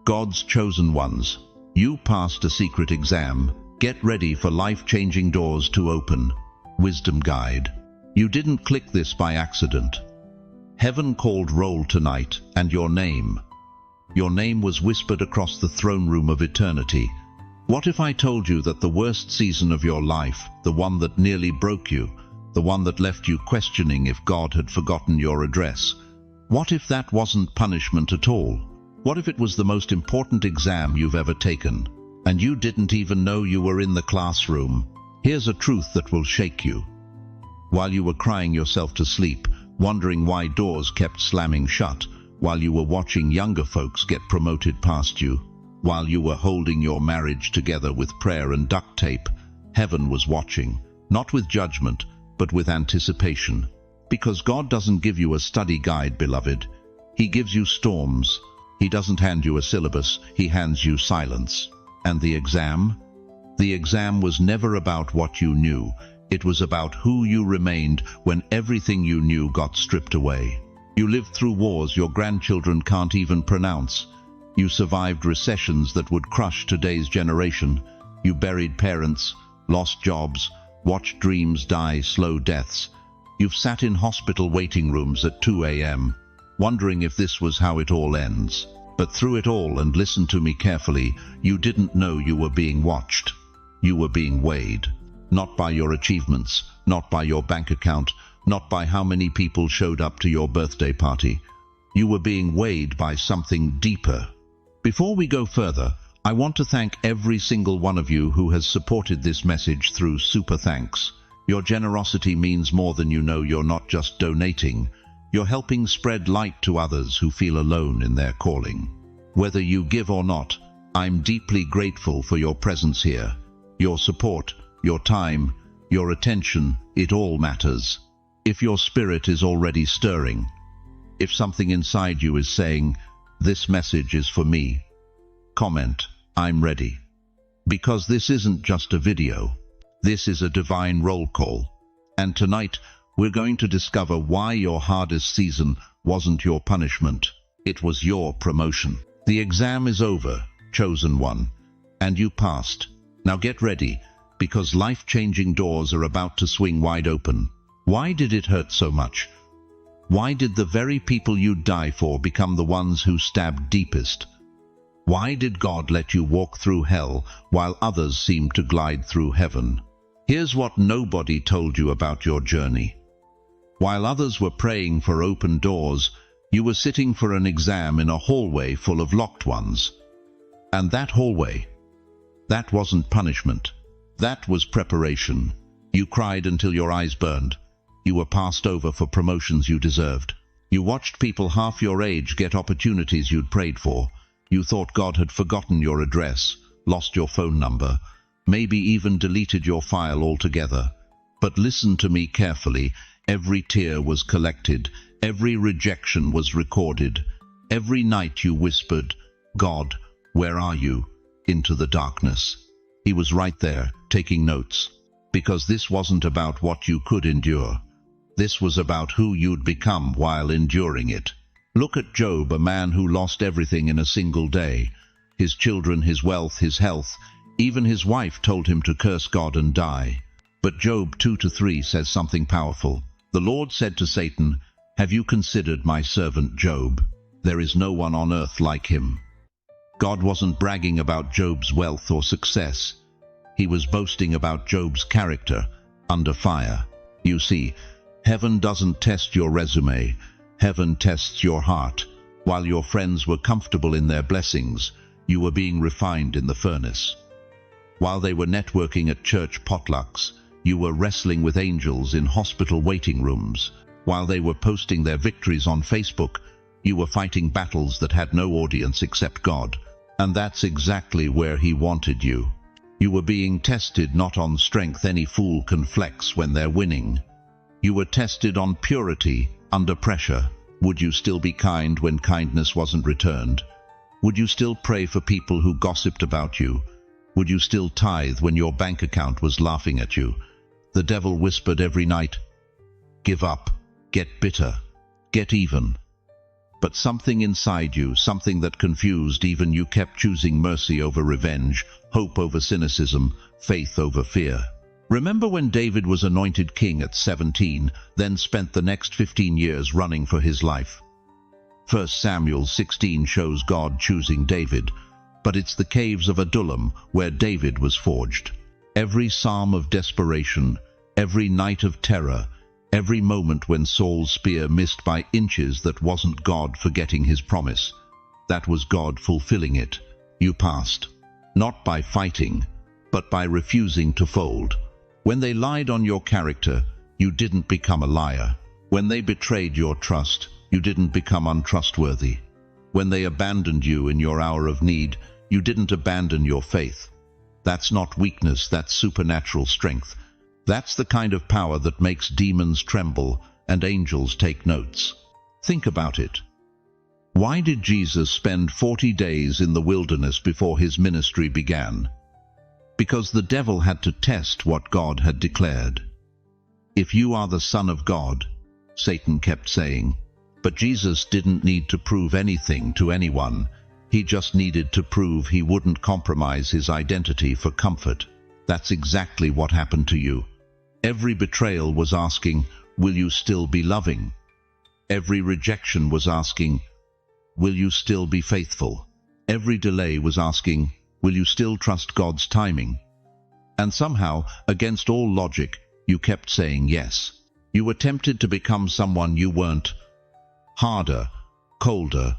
God's chosen ones. You passed a secret exam. Get ready for life-changing doors to open. Wisdom Guide. You didn't click this by accident. Heaven called roll tonight, and your name. Your name was whispered across the throne room of eternity. What if I told you that the worst season of your life, the one that nearly broke you, the one that left you questioning if God had forgotten your address, what if that wasn't punishment at all? What if it was the most important exam you've ever taken, and you didn't even know you were in the classroom? Here's a truth that will shake you. While you were crying yourself to sleep, wondering why doors kept slamming shut, while you were watching younger folks get promoted past you, while you were holding your marriage together with prayer and duct tape, heaven was watching, not with judgment, but with anticipation. Because God doesn't give you a study guide, beloved. He gives you storms. He doesn't hand you a syllabus, he hands you silence. And the exam? The exam was never about what you knew. It was about who you remained when everything you knew got stripped away. You lived through wars your grandchildren can't even pronounce. You survived recessions that would crush today's generation. You buried parents, lost jobs, watched dreams die slow deaths. You've sat in hospital waiting rooms at 2 a.m., wondering if this was how it all ends. But through it all, and listen to me carefully, you didn't know you were being watched. You were being weighed. Not by your achievements, not by your bank account, not by how many people showed up to your birthday party. You were being weighed by something deeper. Before we go further, I want to thank every single one of you who has supported this message through Super Thanks. Your generosity means more than you know. You're not just donating. You're helping spread light to others who feel alone in their calling. Whether you give or not, I'm deeply grateful for your presence here. Your support, your time, your attention, it all matters. If your spirit is already stirring, if something inside you is saying, "This message is for me," comment, "I'm ready." Because this isn't just a video. This is a divine roll call. And tonight, we're going to discover why your hardest season wasn't your punishment. It was your promotion. The exam is over, chosen one, and you passed. Now get ready, because life-changing doors are about to swing wide open. Why did it hurt so much? Why did the very people you'd die for become the ones who stabbed deepest? Why did God let you walk through hell while others seemed to glide through heaven? Here's what nobody told you about your journey. While others were praying for open doors, you were sitting for an exam in a hallway full of locked ones. And that hallway, that wasn't punishment. That was preparation. You cried until your eyes burned. You were passed over for promotions you deserved. You watched people half your age get opportunities you'd prayed for. You thought God had forgotten your address, lost your phone number, maybe even deleted your file altogether. But listen to me carefully. Every tear was collected. Every rejection was recorded. Every night you whispered, "God, where are you?" into the darkness. He was right there, taking notes. Because this wasn't about what you could endure. This was about who you'd become while enduring it. Look at Job, a man who lost everything in a single day. His children, his wealth, his health. Even his wife told him to curse God and die. But Job 2-3 says something powerful. The Lord said to Satan, "Have you considered my servant Job? There is no one on earth like him." God wasn't bragging about Job's wealth or success. He was boasting about Job's character under fire. You see, heaven doesn't test your resume. Heaven tests your heart. While your friends were comfortable in their blessings, you were being refined in the furnace. While they were networking at church potlucks, you were wrestling with angels in hospital waiting rooms. While they were posting their victories on Facebook, you were fighting battles that had no audience except God. And that's exactly where He wanted you. You were being tested not on strength. Any fool can flex when they're winning. You were tested on purity under pressure. Would you still be kind when kindness wasn't returned? Would you still pray for people who gossiped about you? Would you still tithe when your bank account was laughing at you? The devil whispered every night, "Give up, get bitter, get even." But something inside you, something that confused even you, kept choosing mercy over revenge, hope over cynicism, faith over fear. Remember when David was anointed king at 17, then spent the next 15 years running for his life? 1 Samuel 16 shows God choosing David, but it's the caves of Adullam where David was forged. Every psalm of desperation, every night of terror, every moment when Saul's spear missed by inches, that wasn't God forgetting his promise. That was God fulfilling it. You passed, not by fighting, but by refusing to fold. When they lied on your character, you didn't become a liar. When they betrayed your trust, you didn't become untrustworthy. When they abandoned you in your hour of need, you didn't abandon your faith. That's not weakness, that's supernatural strength. That's the kind of power that makes demons tremble and angels take notes. Think about it. Why did Jesus spend 40 days in the wilderness before his ministry began? Because the devil had to test what God had declared. If you are the Son of God, Satan kept saying. But Jesus didn't need to prove anything to anyone. He just needed to prove he wouldn't compromise his identity for comfort. That's exactly what happened to you. Every betrayal was asking, will you still be loving? Every rejection was asking, will you still be faithful? Every delay was asking, will you still trust God's timing? And somehow, against all logic, you kept saying yes. You were tempted to become someone you weren't. Harder, colder,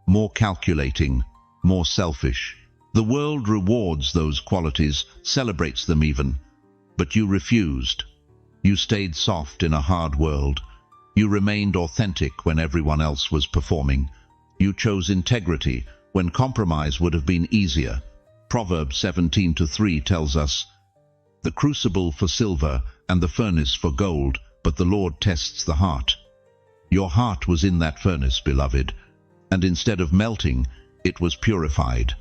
more calculating, more selfish. The world rewards those qualities, celebrates them even. But you refused. You stayed soft in a hard world. You remained authentic when everyone else was performing. You chose integrity when compromise would have been easier. Proverbs 17:3 tells us, "The crucible for silver and the furnace for gold, but the Lord tests the heart." Your heart was in that furnace, beloved, and instead of melting, it was purified.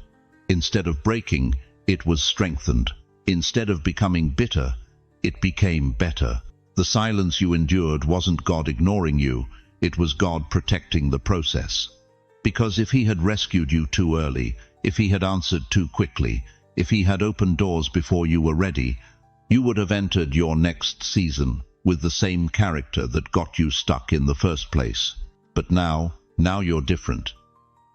Instead of breaking, it was strengthened. Instead of becoming bitter, it became better. The silence you endured wasn't God ignoring you, it was God protecting the process. Because if he had rescued you too early, if he had answered too quickly, if he had opened doors before you were ready, you would have entered your next season with the same character that got you stuck in the first place. But now you're different.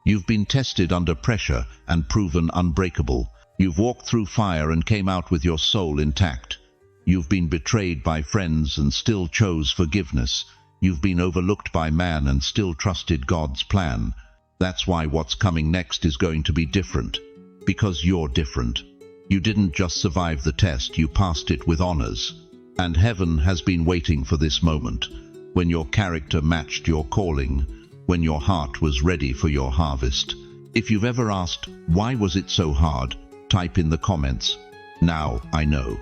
You've been tested under pressure and proven unbreakable. You've walked through fire and came out with your soul intact. You've been betrayed by friends and still chose forgiveness. You've been overlooked by man and still trusted God's plan. That's why what's coming next is going to be different. Because you're different. You didn't just survive the test, you passed it with honors. And heaven has been waiting for this moment, when your character matched your calling, when your heart was ready for your harvest. If you've ever asked, why was it so hard? Type in the comments, now I know.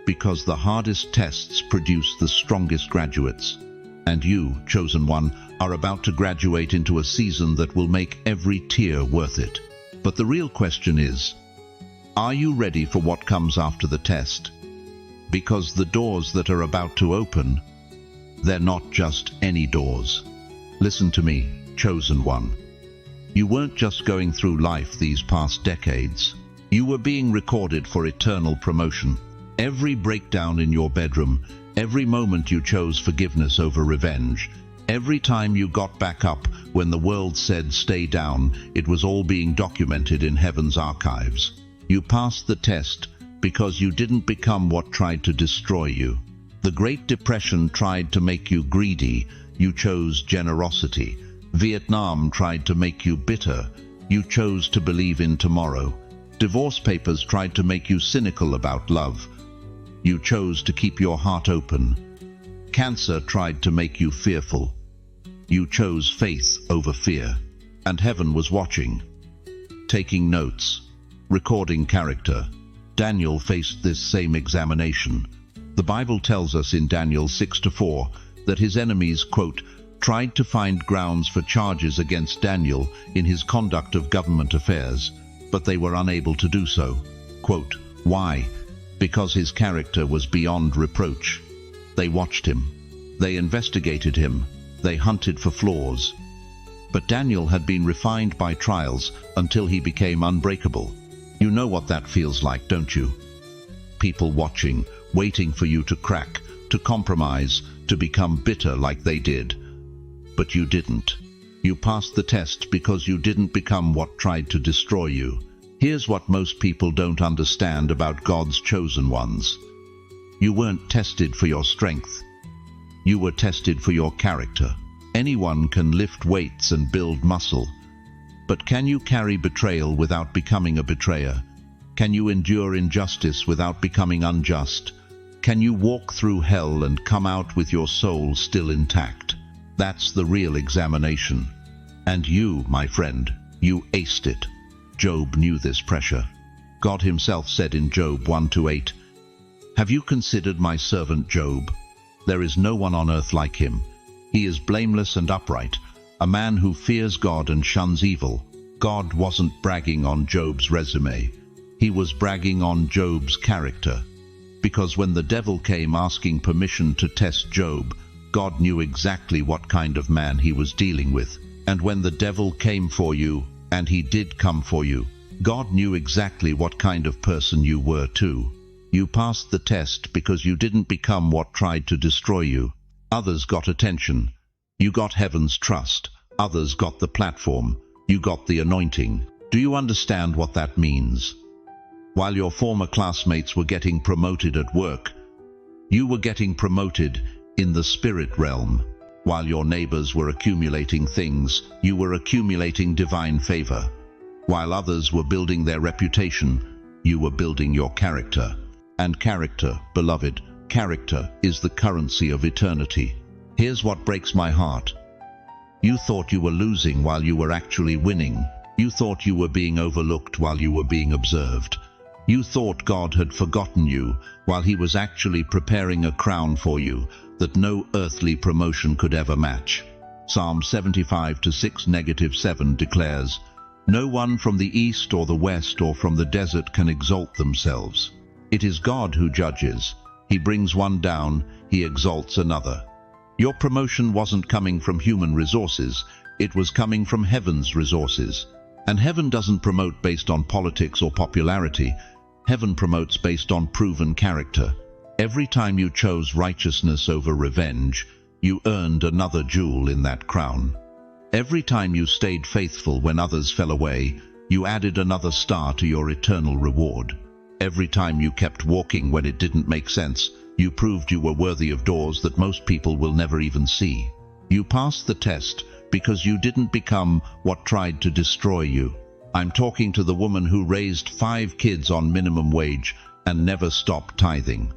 Because the hardest tests produce the strongest graduates. And you, chosen one, are about to graduate into a season that will make every tear worth it. But the real question is, are you ready for what comes after the test? Because the doors that are about to open, they're not just any doors. Listen to me, chosen one. You weren't just going through life these past decades. You were being recorded for eternal promotion. Every breakdown in your bedroom, every moment you chose forgiveness over revenge, every time you got back up when the world said stay down, it was all being documented in heaven's archives. You passed the test because you didn't become what tried to destroy you. The Great Depression tried to make you greedy. You chose generosity. Vietnam tried to make you bitter. You chose to believe in tomorrow. Divorce papers tried to make you cynical about love. You chose to keep your heart open. Cancer tried to make you fearful. You chose faith over fear. And heaven was watching, taking notes, recording character. Daniel faced this same examination. The Bible tells us in Daniel 6-4 that his enemies, quote, tried to find grounds for charges against Daniel in his conduct of government affairs, but they were unable to do so. Quote, why? Because his character was beyond reproach. They watched him. They investigated him. They hunted for flaws. But Daniel had been refined by trials until he became unbreakable. You know what that feels like, don't you? People watching, waiting for you to crack, to compromise, to become bitter like they did. But you didn't. You passed the test because you didn't become what tried to destroy you. Here's what most people don't understand about God's chosen ones. You weren't tested for your strength. You were tested for your character. Anyone can lift weights and build muscle. But can you carry betrayal without becoming a betrayer? Can you endure injustice without becoming unjust? Can you walk through hell and come out with your soul still intact? That's the real examination. And you, my friend, you aced it. Job knew this pressure. God himself said in Job 1:8, "Have you considered my servant Job? There is no one on earth like him. He is blameless and upright, a man who fears God and shuns evil." God wasn't bragging on Job's resume. He was bragging on Job's character. Because when the devil came asking permission to test Job, God knew exactly what kind of man he was dealing with. And when the devil came for you, and he did come for you, God knew exactly what kind of person you were too. You passed the test because you didn't become what tried to destroy you. Others got attention. You got heaven's trust. Others got the platform. You got the anointing. Do you understand what that means? While your former classmates were getting promoted at work, you were getting promoted in the spirit realm. While your neighbors were accumulating things, you were accumulating divine favor. While others were building their reputation, you were building your character. And character, beloved, character is the currency of eternity. Here's what breaks my heart. You thought you were losing while you were actually winning. You thought you were being overlooked while you were being observed. You thought God had forgotten you while he was actually preparing a crown for you that no earthly promotion could ever match. Psalm 75:6-7 declares, "No one from the east or the west or from the desert can exalt themselves. It is God who judges. He brings one down, he exalts another." Your promotion wasn't coming from human resources, it was coming from heaven's resources. And heaven doesn't promote based on politics or popularity. Heaven promotes based on proven character. Every time you chose righteousness over revenge, you earned another jewel in that crown. Every time you stayed faithful when others fell away, you added another star to your eternal reward. Every time you kept walking when it didn't make sense, you proved you were worthy of doors that most people will never even see. You passed the test because you didn't become what tried to destroy you. I'm talking to the woman who raised 5 kids on minimum wage and never stopped tithing.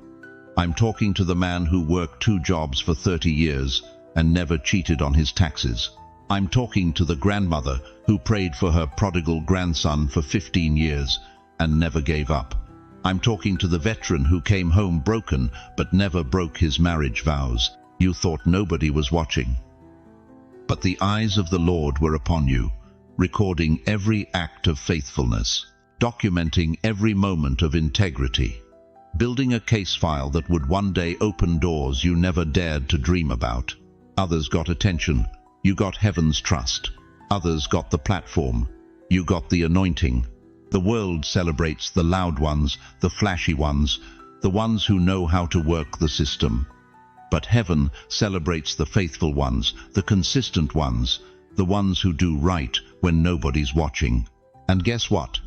I'm talking to the man who worked 2 jobs for 30 years and never cheated on his taxes. I'm talking to the grandmother who prayed for her prodigal grandson for 15 years and never gave up. I'm talking to the veteran who came home broken but never broke his marriage vows. You thought nobody was watching. But the eyes of the Lord were upon you, recording every act of faithfulness, documenting every moment of integrity, building a case file that would one day open doors you never dared to dream about. Others got attention. You got heaven's trust. Others got the platform. You got the anointing. The world celebrates the loud ones, the flashy ones, the ones who know how to work the system. But heaven celebrates the faithful ones, the consistent ones, the ones who do right when nobody's watching. And guess what?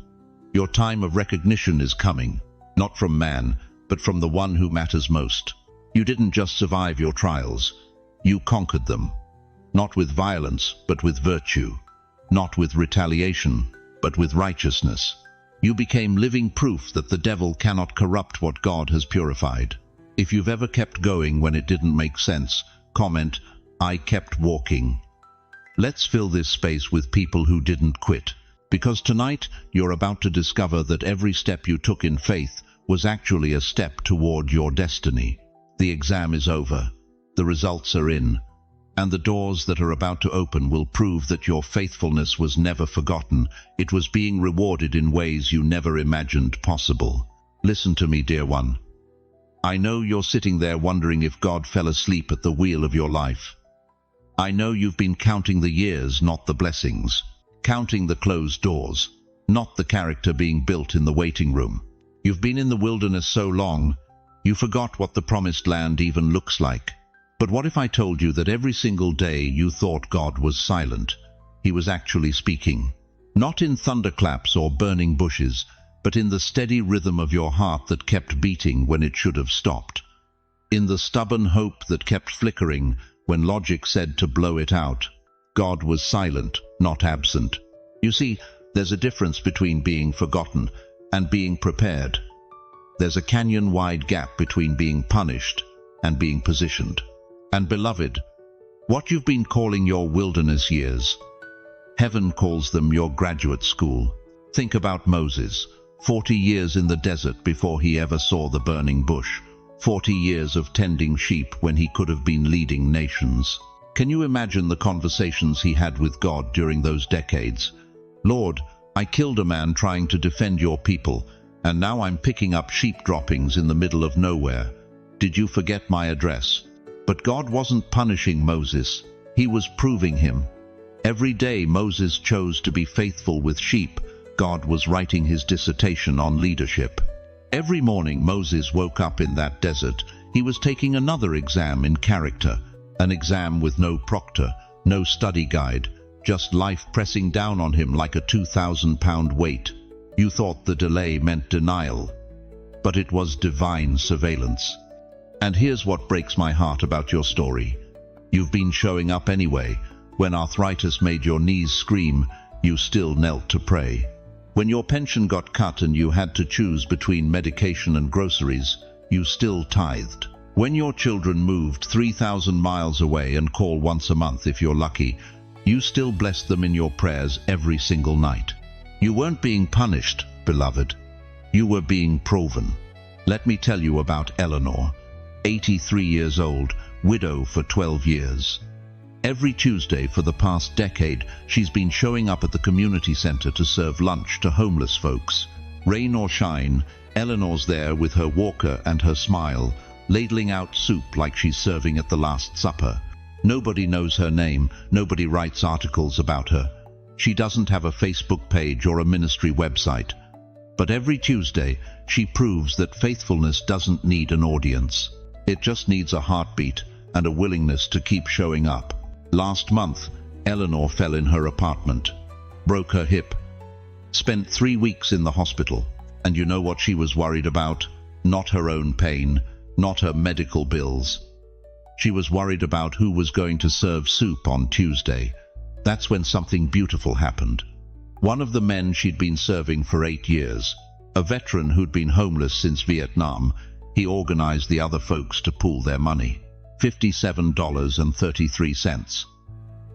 Your time of recognition is coming, not from man, but from the one who matters most. You didn't just survive your trials, you conquered them. Not with violence, but with virtue. Not with retaliation, but with righteousness. You became living proof that the devil cannot corrupt what God has purified. If you've ever kept going when it didn't make sense, comment, "I kept walking." Let's fill this space with people who didn't quit. Because tonight, you're about to discover that every step you took in faith was actually a step toward your destiny. The exam is over. The results are in. And the doors that are about to open will prove that your faithfulness was never forgotten. It was being rewarded in ways you never imagined possible. Listen to me, dear one. I know you're sitting there wondering if God fell asleep at the wheel of your life. I know you've been counting the years, not the blessings. Counting the closed doors, not the character being built in the waiting room. You've been in the wilderness so long, you forgot what the promised land even looks like. But what if I told you that every single day you thought God was silent, He was actually speaking? Not in thunderclaps or burning bushes, but in the steady rhythm of your heart that kept beating when it should have stopped. In the stubborn hope that kept flickering when logic said to blow it out. God was silent, not absent. You see, there's a difference between being forgotten and being prepared. There's a canyon-wide gap between being punished and being positioned. And beloved, what you've been calling your wilderness years, heaven calls them your graduate school. Think about Moses, 40 years in the desert before he ever saw the burning bush. 40 years of tending sheep when he could have been leading nations. Can you imagine the conversations he had with God during those decades? Lord, I killed a man trying to defend your people, and now I'm picking up sheep droppings in the middle of nowhere. Did you forget my address? But God wasn't punishing Moses. He was proving him. Every day Moses chose to be faithful with sheep. God was writing his dissertation on leadership. Every morning Moses woke up in that desert. He was taking another exam in character. An exam with no proctor, no study guide, just life pressing down on him like a 2,000-pound weight. You thought the delay meant denial, but it was divine surveillance. And here's what breaks my heart about your story. You've been showing up anyway. When arthritis made your knees scream, you still knelt to pray. When your pension got cut and you had to choose between medication and groceries, you still tithed. When your children moved 3,000 miles away and call once a month if you're lucky, you still blessed them in your prayers every single night. You weren't being punished, beloved. You were being proven. Let me tell you about Eleanor, 83 years old, widow for 12 years. Every Tuesday for the past decade, she's been showing up at the community center to serve lunch to homeless folks. Rain or shine, Eleanor's there with her walker and her smile, ladling out soup like she's serving at the Last Supper. Nobody knows her name, nobody writes articles about her. She doesn't have a Facebook page or a ministry website. But every Tuesday, she proves that faithfulness doesn't need an audience. It just needs a heartbeat and a willingness to keep showing up. Last month, Eleanor fell in her apartment, broke her hip, spent 3 weeks in the hospital. And you know what she was worried about? Not her own pain, not her medical bills. She was worried about who was going to serve soup on Tuesday. That's when something beautiful happened. One of the men she'd been serving for 8 years, a veteran who'd been homeless since Vietnam, he organized the other folks to pool their money. $57.33.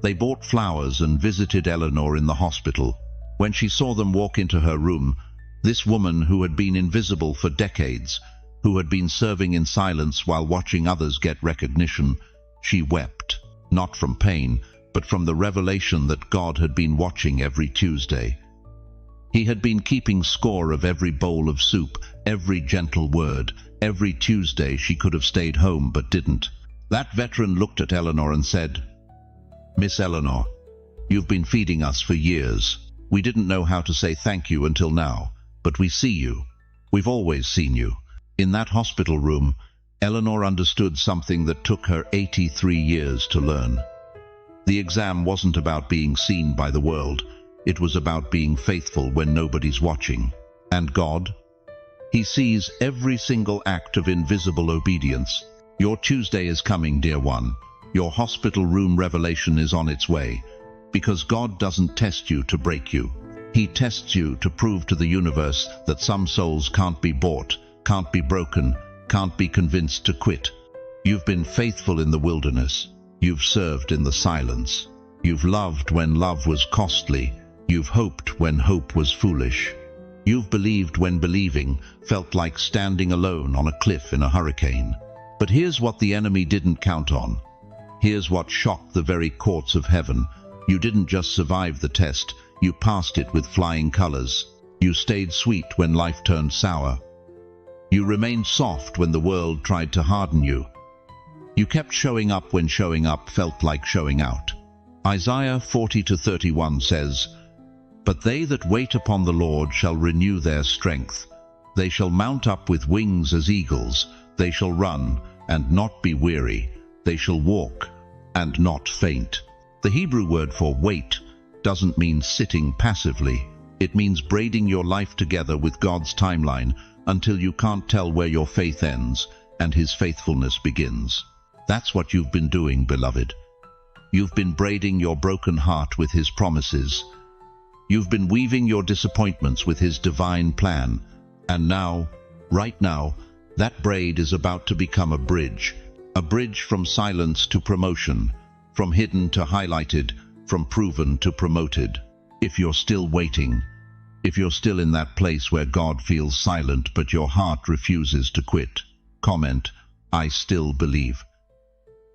They bought flowers and visited Eleanor in the hospital. When she saw them walk into her room, this woman who had been invisible for decades, who had been serving in silence while watching others get recognition, she wept, not from pain, but from the revelation that God had been watching every Tuesday. He had been keeping score of every bowl of soup, every gentle word. Every Tuesday she could have stayed home but didn't. That veteran looked at Eleanor and said, "Miss Eleanor, you've been feeding us for years. We didn't know how to say thank you until now, but we see you. We've always seen you." In that hospital room, Eleanor understood something that took her 83 years to learn. The exam wasn't about being seen by the world. It was about being faithful when nobody's watching. And God? He sees every single act of invisible obedience. Your Tuesday is coming, dear one. Your hospital room revelation is on its way. Because God doesn't test you to break you. He tests you to prove to the universe that some souls can't be bought, can't be broken, can't be convinced to quit. You've been faithful in the wilderness. You've served in the silence. You've loved when love was costly. You've hoped when hope was foolish. You've believed when believing felt like standing alone on a cliff in a hurricane. But here's what the enemy didn't count on. Here's what shocked the very courts of heaven. You didn't just survive the test, you passed it with flying colors. You stayed sweet when life turned sour. You remained soft when the world tried to harden you. You kept showing up when showing up felt like showing out. Isaiah 40:31 says, "But they that wait upon the Lord shall renew their strength. They shall mount up with wings as eagles. They shall run and not be weary. They shall walk and not faint." The Hebrew word for wait doesn't mean sitting passively. It means braiding your life together with God's timeline until you can't tell where your faith ends and His faithfulness begins. That's what you've been doing, beloved. You've been braiding your broken heart with His promises. You've been weaving your disappointments with His divine plan. And now, right now, that braid is about to become a bridge from silence to promotion, from hidden to highlighted, from proven to promoted. If you're still waiting, if you're still in that place where God feels silent but your heart refuses to quit, comment, "I still believe."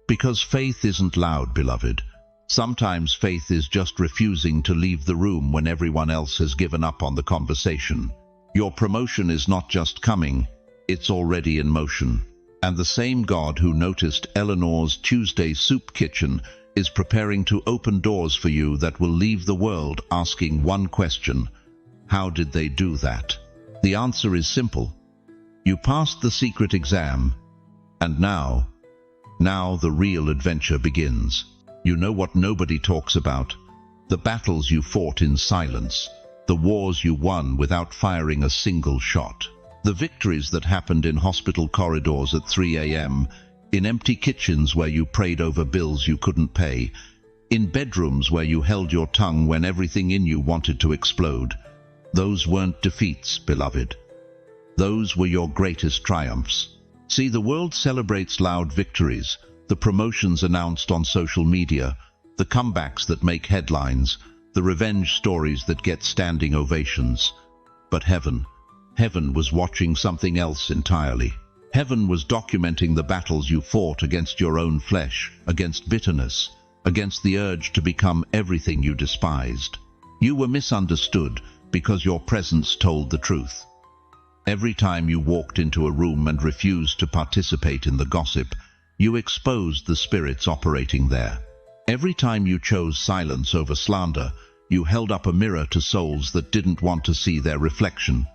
Because faith isn't loud, beloved. Sometimes faith is just refusing to leave the room when everyone else has given up on the conversation. Your promotion is not just coming, it's already in motion. And the same God who noticed Eleanor's Tuesday soup kitchen is preparing to open doors for you that will leave the world asking one question: how did they do that? The answer is simple. You passed the secret exam, and now the real adventure begins. You know what nobody talks about: the battles you fought in silence, the wars you won without firing a single shot, the victories that happened in hospital corridors at 3 a.m., in empty kitchens where you prayed over bills you couldn't pay, in bedrooms where you held your tongue when everything in you wanted to explode. Those weren't defeats, beloved. Those were your greatest triumphs. See, the world celebrates loud victories, the promotions announced on social media, the comebacks that make headlines, the revenge stories that get standing ovations. But heaven was watching something else entirely. Heaven was documenting the battles you fought against your own flesh, against bitterness, against the urge to become everything you despised. You were misunderstood because your presence told the truth. Every time you walked into a room and refused to participate in the gossip, you exposed the spirits operating there. Every time you chose silence over slander, you held up a mirror to souls that didn't want to see their reflection.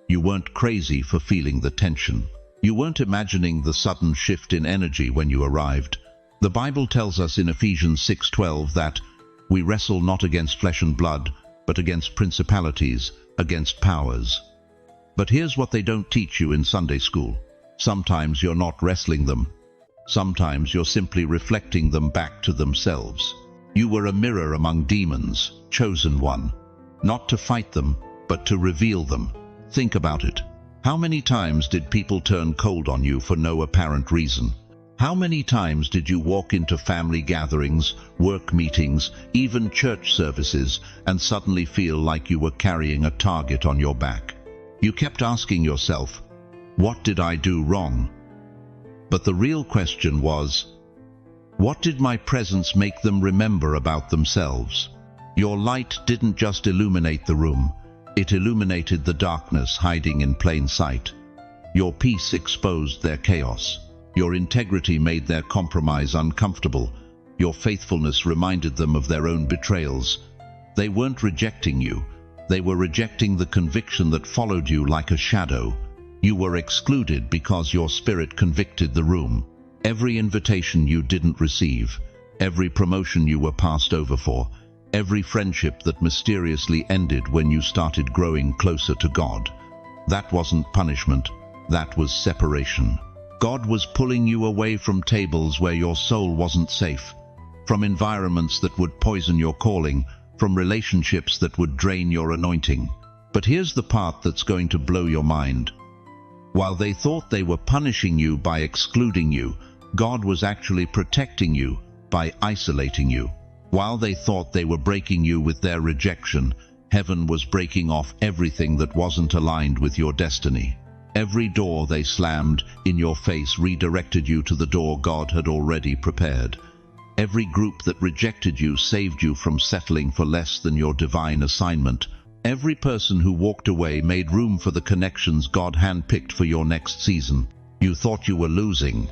You weren't crazy for feeling the tension. You weren't imagining the sudden shift in energy when you arrived. The Bible tells us in Ephesians 6:12 that we wrestle not against flesh and blood, but against principalities, against powers. But here's what they don't teach you in Sunday school. Sometimes you're not wrestling them. Sometimes you're simply reflecting them back to themselves. You were a mirror among demons, chosen one. Not to fight them, but to reveal them. Think about it. How many times did people turn cold on you for no apparent reason? How many times did you walk into family gatherings, work meetings, even church services, and suddenly feel like you were carrying a target on your back? You kept asking yourself, what did I do wrong? But the real question was, what did my presence make them remember about themselves? Your light didn't just illuminate the room, it illuminated the darkness hiding in plain sight. Your peace exposed their chaos. Your integrity made their compromise uncomfortable. Your faithfulness reminded them of their own betrayals. They weren't rejecting you. They were rejecting the conviction that followed you like a shadow. You were excluded because your spirit convicted the room. Every invitation you didn't receive, every promotion you were passed over for, every friendship that mysteriously ended when you started growing closer to God. That wasn't punishment, that was separation. God was pulling you away from tables where your soul wasn't safe, from environments that would poison your calling, from relationships that would drain your anointing. But here's the part that's going to blow your mind. While they thought they were punishing you by excluding you, God was actually protecting you by isolating you. While they thought they were breaking you with their rejection, heaven was breaking off everything that wasn't aligned with your destiny. Every door they slammed in your face redirected you to the door God had already prepared. Every group that rejected you saved you from settling for less than your divine assignment. Every person who walked away made room for the connections God handpicked for your next season. You thought you were losing,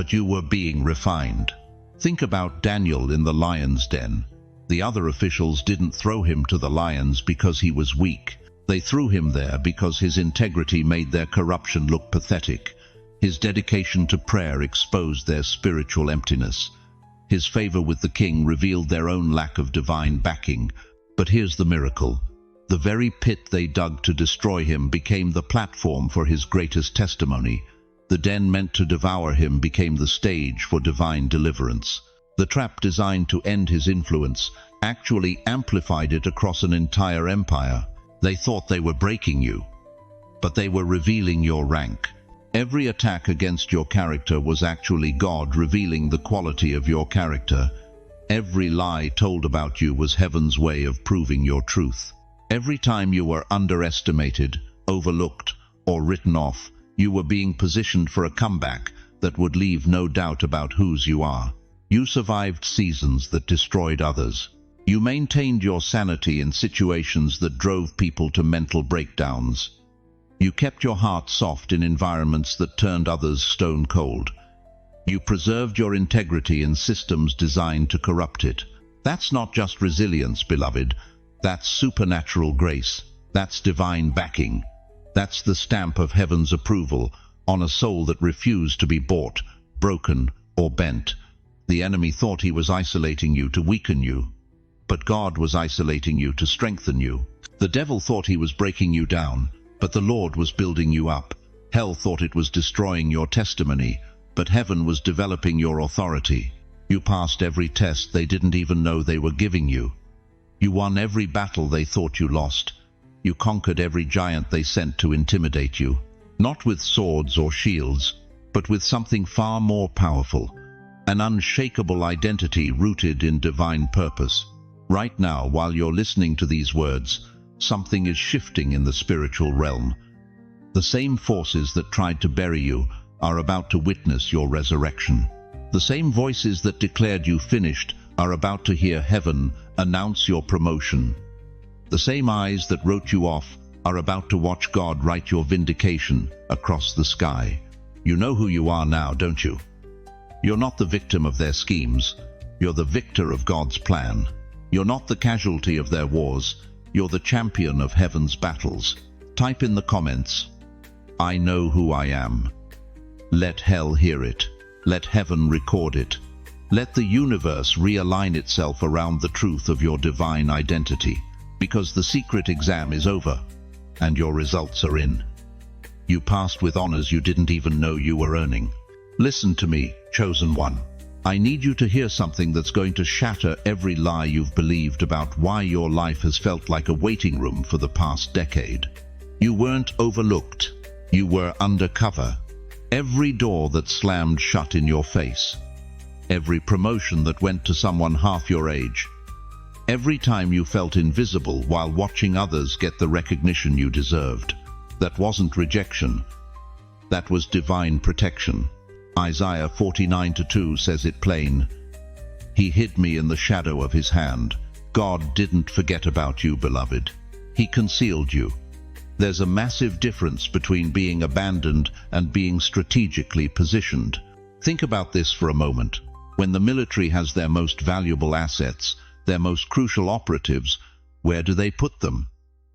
but you were being refined. Think about Daniel in the lion's den. The other officials didn't throw him to the lions because he was weak. They threw him there because his integrity made their corruption look pathetic. His dedication to prayer exposed their spiritual emptiness. His favor with the king revealed their own lack of divine backing. But here's the miracle. The very pit they dug to destroy him became the platform for his greatest testimony. The den meant to devour him became the stage for divine deliverance. The trap designed to end his influence actually amplified it across an entire empire. They thought they were breaking you, but they were revealing your rank. Every attack against your character was actually God revealing the quality of your character. Every lie told about you was heaven's way of proving your truth. Every time you were underestimated, overlooked, or written off, you were being positioned for a comeback that would leave no doubt about whose you are. You survived seasons that destroyed others. You maintained your sanity in situations that drove people to mental breakdowns. You kept your heart soft in environments that turned others stone cold. You preserved your integrity in systems designed to corrupt it. That's not just resilience, beloved. That's supernatural grace. That's divine backing. That's the stamp of heaven's approval on a soul that refused to be bought, broken, or bent. The enemy thought he was isolating you to weaken you, but God was isolating you to strengthen you. The devil thought he was breaking you down, but the Lord was building you up. Hell thought it was destroying your testimony, but heaven was developing your authority. You passed every test they didn't even know they were giving you. You won every battle they thought you lost. You conquered every giant they sent to intimidate you. Not with swords or shields, but with something far more powerful. An unshakable identity rooted in divine purpose. Right now, while you're listening to these words, something is shifting in the spiritual realm. The same forces that tried to bury you are about to witness your resurrection. The same voices that declared you finished are about to hear heaven announce your promotion. The same eyes that wrote you off are about to watch God write your vindication across the sky. You know who you are now, don't you? You're not the victim of their schemes. You're the victor of God's plan. You're not the casualty of their wars. You're the champion of heaven's battles. Type in the comments, "I know who I am." Let hell hear it. Let heaven record it. Let the universe realign itself around the truth of your divine identity. Because the secret exam is over, and your results are in. You passed with honors you didn't even know you were earning. Listen to me, chosen one. I need you to hear something that's going to shatter every lie you've believed about why your life has felt like a waiting room for the past decade. You weren't overlooked. You were undercover. Every door that slammed shut in your face. Every promotion that went to someone half your age. Every time you felt invisible while watching others get the recognition you deserved. That wasn't rejection. That was divine protection. Isaiah 49:2 says it plain. He hid me in the shadow of his hand. God didn't forget about you, beloved. He concealed you. There's a massive difference between being abandoned and being strategically positioned. Think about this for a moment. When the military has their most valuable assets, their most crucial operatives, where do they put them?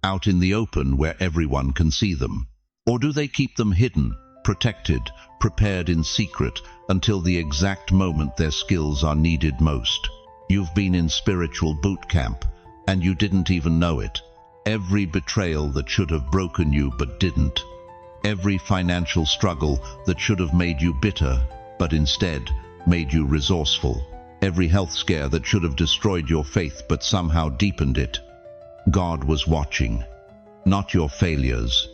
Out in the open where everyone can see them? Or do they keep them hidden, protected, prepared in secret until the exact moment their skills are needed most? You've been in spiritual boot camp, and you didn't even know it. Every betrayal that should have broken you but didn't. Every financial struggle that should have made you bitter, but instead made you resourceful. Every health scare that should have destroyed your faith but somehow deepened it. God was watching. Not your failures,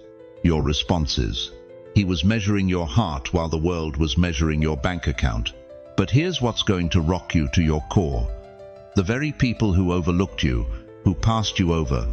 your responses. He was measuring your heart while the world was measuring your bank account. But here's what's going to rock you to your core. The very people who overlooked you, who passed you over,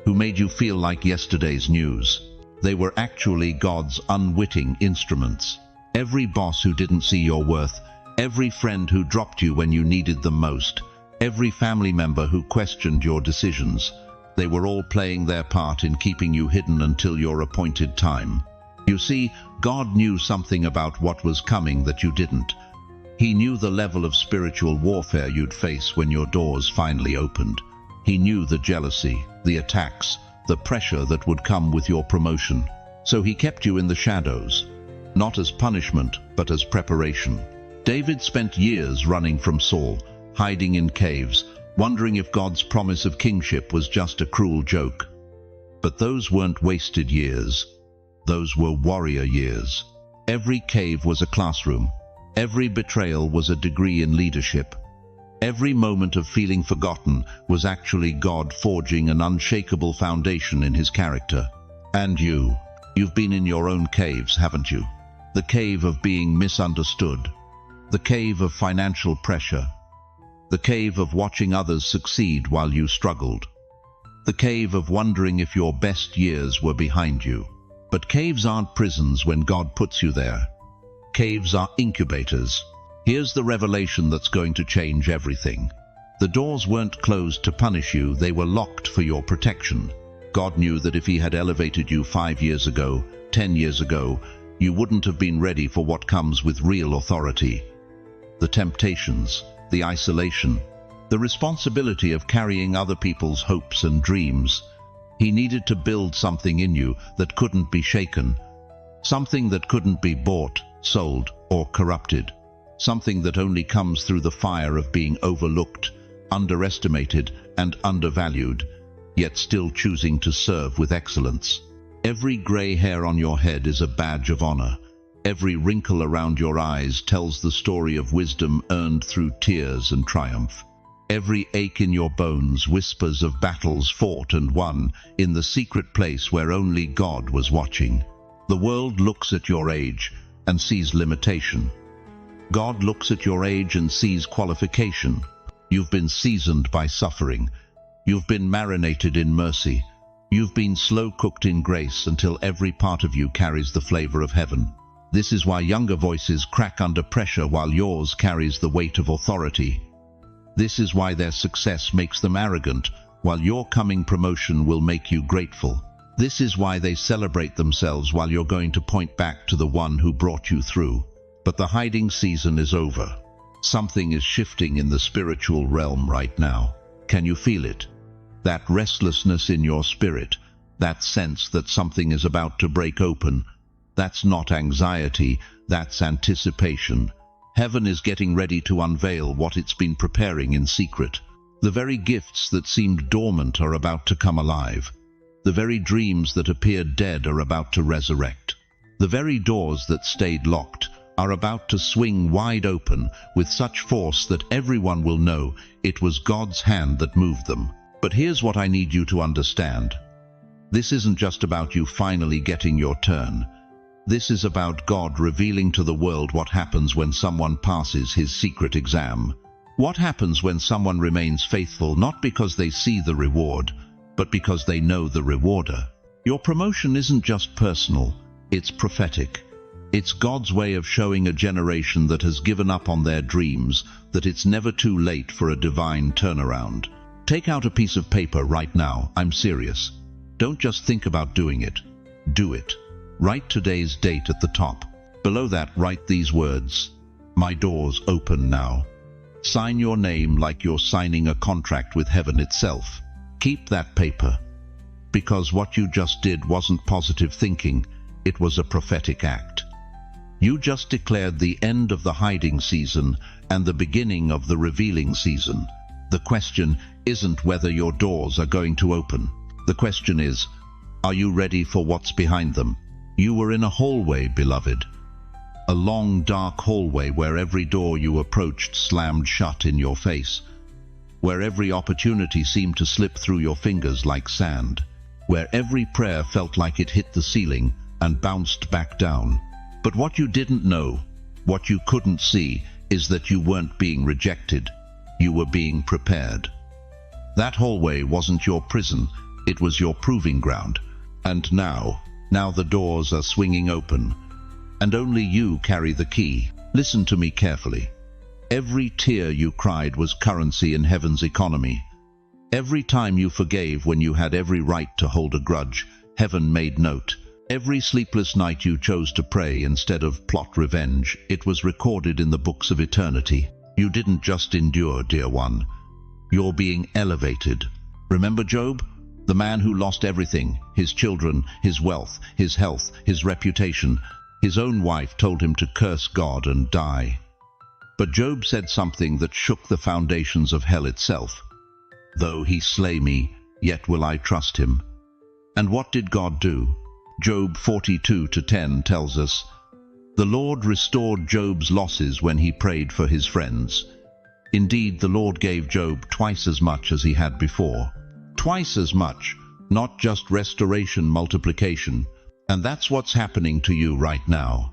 who made you feel like yesterday's news, they were actually God's unwitting instruments. Every boss who didn't see your worth, every friend who dropped you when you needed them most, every family member who questioned your decisions, they were all playing their part in keeping you hidden until your appointed time. You see, God knew something about what was coming that you didn't, He knew the level of spiritual warfare you'd face when your doors finally opened. He knew the jealousy, the attacks, the pressure that would come with your promotion. So he kept you in the shadows, not as punishment, but as preparation. David spent years running from Saul, hiding in caves, wondering if God's promise of kingship was just a cruel joke. But those weren't wasted years. Those were warrior years. Every cave was a classroom. Every betrayal was a degree in leadership. Every moment of feeling forgotten was actually God forging an unshakable foundation in his character. And you've been in your own caves, haven't you? The cave of being misunderstood. The cave of financial pressure. The cave of watching others succeed while you struggled. The cave of wondering if your best years were behind you. But caves aren't prisons when God puts you there. Caves are incubators. Here's the revelation that's going to change everything. The doors weren't closed to punish you, they were locked for your protection. God knew that if he had elevated you 5 years ago, 10 years ago, you wouldn't have been ready for what comes with real authority. The temptations, the isolation, the responsibility of carrying other people's hopes and dreams. He needed to build something in you that couldn't be shaken, something that couldn't be bought, sold, or corrupted, something that only comes through the fire of being overlooked, underestimated, and undervalued, yet still choosing to serve with excellence. Every gray hair on your head is a badge of honor. Every wrinkle around your eyes tells the story of wisdom earned through tears and triumph. Every ache in your bones whispers of battles fought and won in the secret place where only God was watching. The world looks at your age and sees limitation. God looks at your age and sees qualification. You've been seasoned by suffering. You've been marinated in mercy. You've been slow-cooked in grace until every part of you carries the flavor of heaven. This is why younger voices crack under pressure while yours carries the weight of authority. This is why their success makes them arrogant, while your coming promotion will make you grateful. This is why they celebrate themselves while you're going to point back to the one who brought you through. But the hiding season is over. Something is shifting in the spiritual realm right now. Can you feel it? That restlessness in your spirit, that sense that something is about to break open. That's not anxiety, that's anticipation. Heaven is getting ready to unveil what it's been preparing in secret. The very gifts that seemed dormant are about to come alive. The very dreams that appeared dead are about to resurrect. The very doors that stayed locked are about to swing wide open with such force that everyone will know it was God's hand that moved them. But here's what I need you to understand. This isn't just about you finally getting your turn. This is about God revealing to the world what happens when someone passes his secret exam. What happens when someone remains faithful not because they see the reward, but because they know the rewarder. Your promotion isn't just personal, it's prophetic. It's God's way of showing a generation that has given up on their dreams that it's never too late for a divine turnaround. Take out a piece of paper right now, I'm serious. Don't just think about doing it. Do it. Write today's date at the top. Below that, write these words: "My doors open now." Sign your name like you're signing a contract with heaven itself. Keep that paper, because what you just did wasn't positive thinking, it was a prophetic act. You just declared the end of the hiding season and the beginning of the revealing season. The question isn't whether your doors are going to open. The question is, are you ready for what's behind them? You were in a hallway, beloved. A long, dark hallway where every door you approached slammed shut in your face. Where every opportunity seemed to slip through your fingers like sand. Where every prayer felt like it hit the ceiling and bounced back down. But what you didn't know, what you couldn't see, is that you weren't being rejected. You were being prepared. That hallway wasn't your prison, it was your proving ground. And now the doors are swinging open. And only you carry the key. Listen to me carefully. Every tear you cried was currency in heaven's economy. Every time you forgave when you had every right to hold a grudge, heaven made note. Every sleepless night you chose to pray instead of plot revenge, it was recorded in the books of eternity. You didn't just endure, dear one. You're being elevated. Remember Job? The man who lost everything, his children, his wealth, his health, his reputation. His own wife told him to curse God and die. But Job said something that shook the foundations of hell itself. Though he slay me, yet will I trust him. And what did God do? Job 42:10 tells us, "The Lord restored Job's losses when he prayed for his friends. Indeed, the Lord gave Job twice as much as he had before." Twice as much, not just restoration, multiplication. And that's what's happening to you right now.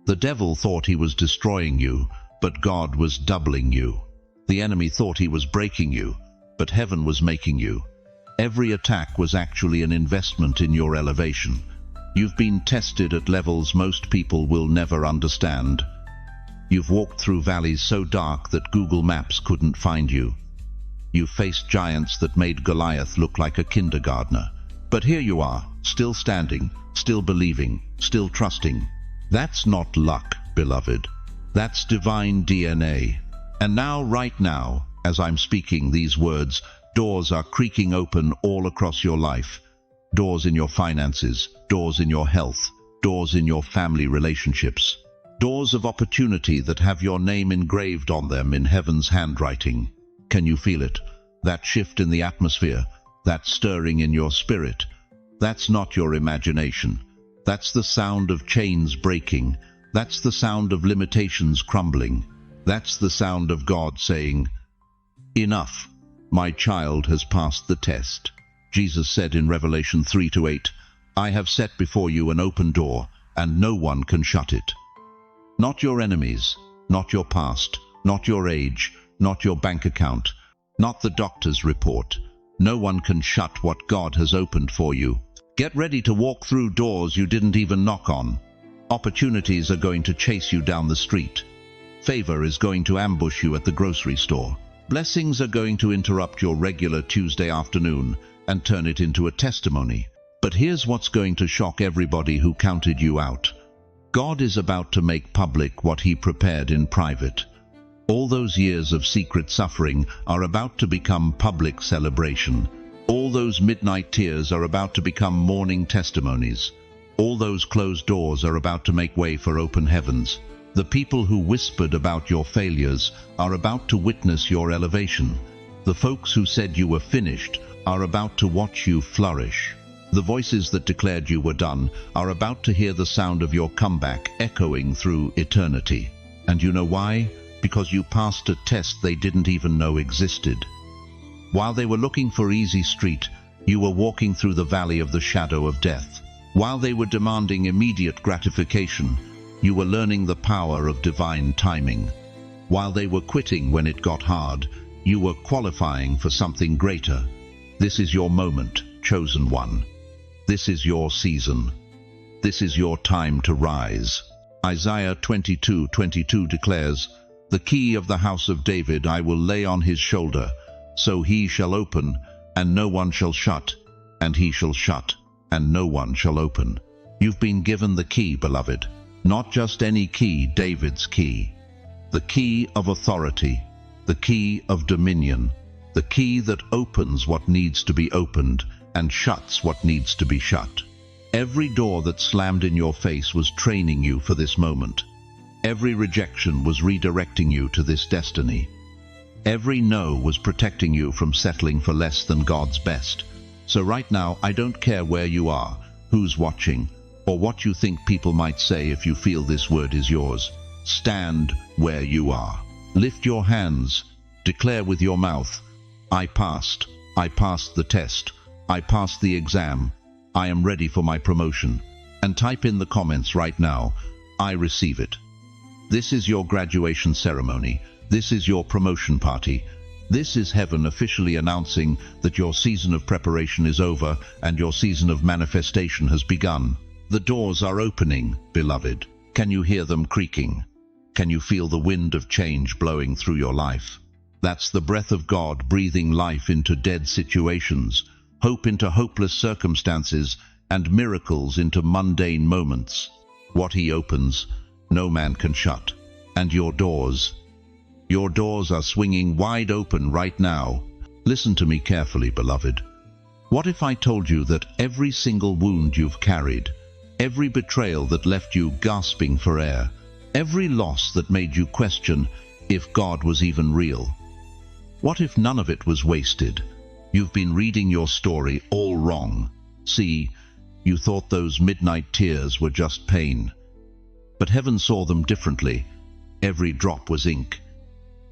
The devil thought he was destroying you, but God was doubling you. The enemy thought he was breaking you, but heaven was making you. Every attack was actually an investment in your elevation. You've been tested at levels most people will never understand. You've walked through valleys so dark that Google Maps couldn't find you. You faced giants that made Goliath look like a kindergartner. But here you are, still standing, still believing, still trusting. That's not luck, beloved. That's divine DNA. And now, right now, as I'm speaking these words, doors are creaking open all across your life. Doors in your finances, doors in your health, doors in your family relationships. Doors of opportunity that have your name engraved on them in heaven's handwriting. Can you feel it? That shift in the atmosphere, that stirring in your spirit. That's not your imagination. That's the sound of chains breaking. That's the sound of limitations crumbling. That's the sound of God saying, "Enough, my child has passed the test." Jesus said in Revelation 3:8, "I have set before you an open door, and no one can shut it." Not your enemies, not your past, not your age, not your bank account, not the doctor's report. No one can shut what God has opened for you. Get ready to walk through doors you didn't even knock on. Opportunities are going to chase you down the street. Favor is going to ambush you at the grocery store. Blessings are going to interrupt your regular Tuesday afternoon and turn it into a testimony. But here's what's going to shock everybody who counted you out. God is about to make public what he prepared in private. All those years of secret suffering are about to become public celebration. All those midnight tears are about to become morning testimonies. All those closed doors are about to make way for open heavens. The people who whispered about your failures are about to witness your elevation. The folks who said you were finished are about to watch you flourish. The voices that declared you were done are about to hear the sound of your comeback echoing through eternity. And you know why? Because you passed a test they didn't even know existed. While they were looking for easy street, you were walking through the valley of the shadow of death. While they were demanding immediate gratification, you were learning the power of divine timing. While they were quitting when it got hard, you were qualifying for something greater. This is your moment, chosen one. This is your season. This is your time to rise. Isaiah 22:22 declares, "The key of the house of David I will lay on his shoulder, so he shall open, and no one shall shut, and he shall shut, and no one shall open." You've been given the key, beloved. Not just any key, David's key. The key of authority, the key of dominion, the key that opens what needs to be opened and shuts what needs to be shut. Every door that slammed in your face was training you for this moment. Every rejection was redirecting you to this destiny. Every no was protecting you from settling for less than God's best. So right now, I don't care where you are, who's watching, or what you think people might say if you feel this word is yours. Stand where you are. Lift your hands. Declare with your mouth, I passed the test. I passed the exam. I am ready for my promotion." And type in the comments right now, "I receive it." This is your graduation ceremony. This is your promotion party. This is heaven officially announcing that your season of preparation is over and your season of manifestation has begun. The doors are opening, beloved. Can you hear them creaking? Can you feel the wind of change blowing through your life? That's the breath of God breathing life into dead situations, hope into hopeless circumstances, and miracles into mundane moments. What he opens, no man can shut. And your doors are swinging wide open right now. Listen to me carefully, beloved. What if I told you that every single wound you've carried, every betrayal that left you gasping for air, every loss that made you question if God was even real? What if none of it was wasted? You've been reading your story all wrong. See, you thought those midnight tears were just pain. But heaven saw them differently. Every drop was ink.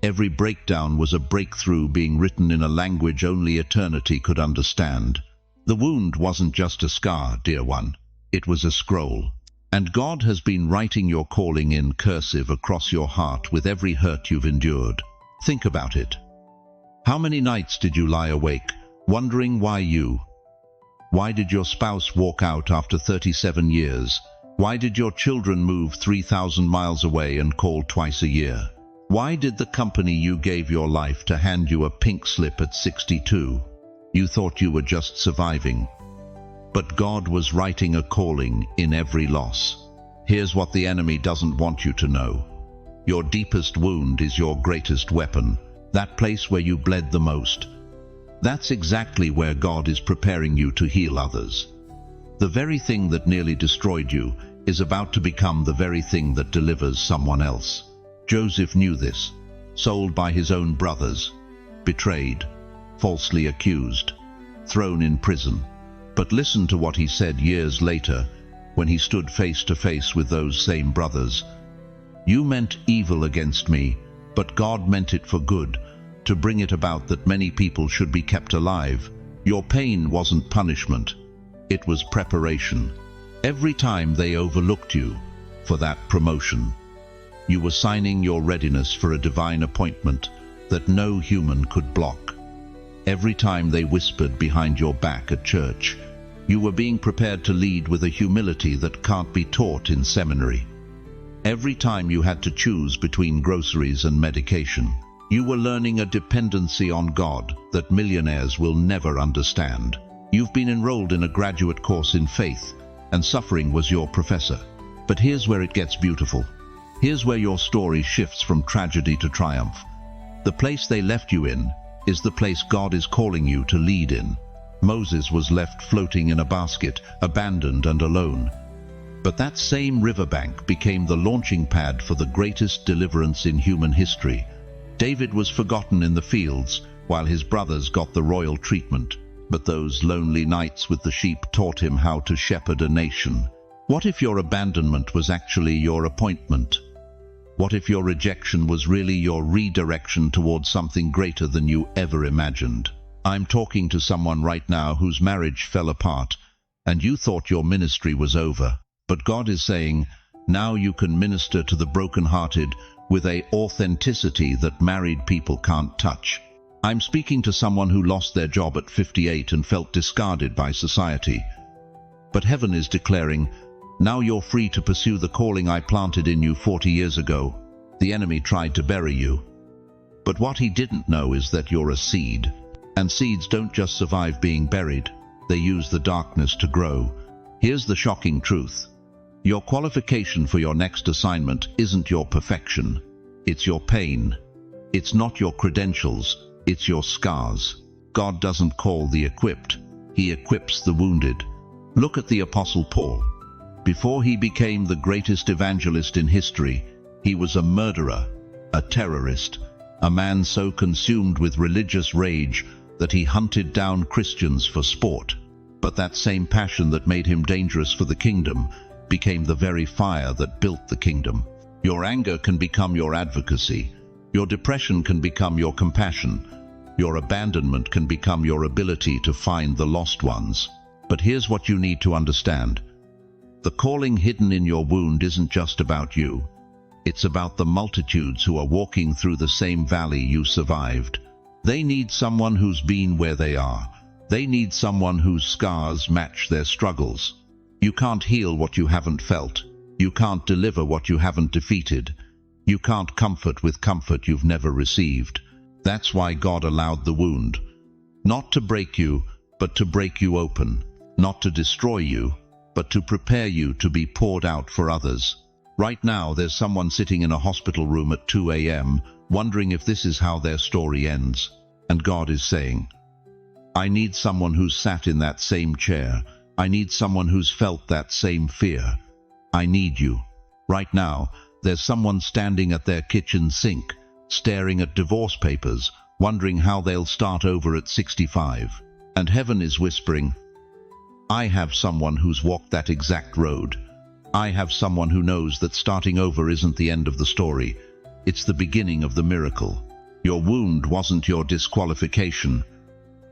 Every breakdown was a breakthrough being written in a language only eternity could understand. The wound wasn't just a scar, dear one. It was a scroll. And God has been writing your calling in cursive across your heart with every hurt you've endured. Think about it. How many nights did you lie awake, wondering why you? Why did your spouse walk out after 37 years? Why did your children move 3,000 miles away and call twice a year? Why did the company you gave your life to hand you a pink slip at 62? You thought you were just surviving. But God was writing a calling in every loss. Here's what the enemy doesn't want you to know. Your deepest wound is your greatest weapon, that place where you bled the most. That's exactly where God is preparing you to heal others. The very thing that nearly destroyed you is about to become the very thing that delivers someone else. Joseph knew this, sold by his own brothers, betrayed, falsely accused, thrown in prison. But listen to what he said years later, when he stood face to face with those same brothers. You meant evil against me, but God meant it for good, to bring it about that many people should be kept alive. Your pain wasn't punishment, it was preparation. Every time they overlooked you for that promotion, you were signing your readiness for a divine appointment that no human could block. Every time they whispered behind your back at church, you were being prepared to lead with a humility that can't be taught in seminary. Every time you had to choose between groceries and medication, you were learning a dependency on God that millionaires will never understand. You've been enrolled in a graduate course in faith, and suffering was your professor. But here's where it gets beautiful. Here's where your story shifts from tragedy to triumph. The place they left you in is the place God is calling you to lead in. Moses was left floating in a basket, abandoned and alone. But that same riverbank became the launching pad for the greatest deliverance in human history. David was forgotten in the fields, while his brothers got the royal treatment. But those lonely nights with the sheep taught him how to shepherd a nation. What if your abandonment was actually your appointment? What if your rejection was really your redirection towards something greater than you ever imagined? I'm talking to someone right now whose marriage fell apart, and you thought your ministry was over. But God is saying, now you can minister to the brokenhearted with an authenticity that married people can't touch. I'm speaking to someone who lost their job at 58 and felt discarded by society. But heaven is declaring, now you're free to pursue the calling I planted in you 40 years ago. The enemy tried to bury you. But what he didn't know is that you're a seed. And seeds don't just survive being buried, they use the darkness to grow. Here's the shocking truth. Your qualification for your next assignment isn't your perfection. It's your pain. It's not your credentials. It's your scars. God doesn't call the equipped. He equips the wounded. Look at the Apostle Paul. Before he became the greatest evangelist in history, he was a murderer, a terrorist, a man so consumed with religious rage that he hunted down Christians for sport. But that same passion that made him dangerous for the kingdom became the very fire that built the kingdom. Your anger can become your advocacy. Your depression can become your compassion. Your abandonment can become your ability to find the lost ones. But here's what you need to understand. The calling hidden in your wound isn't just about you. It's about the multitudes who are walking through the same valley you survived. They need someone who's been where they are. They need someone whose scars match their struggles. You can't heal what you haven't felt. You can't deliver what you haven't defeated. You can't comfort with comfort you've never received. That's why God allowed the wound. Not to break you, but to break you open. not to destroy you, but to prepare you to be poured out for others. Right now, there's someone sitting in a hospital room at 2 a.m., wondering if this is how their story ends. And God is saying, I need someone who's sat in that same chair. I need someone who's felt that same fear. I need you. Right now, there's someone standing at their kitchen sink, staring at divorce papers, wondering how they'll start over at 65. And heaven is whispering, I have someone who's walked that exact road. I have someone who knows that starting over isn't the end of the story. It's the beginning of the miracle. Your wound wasn't your disqualification.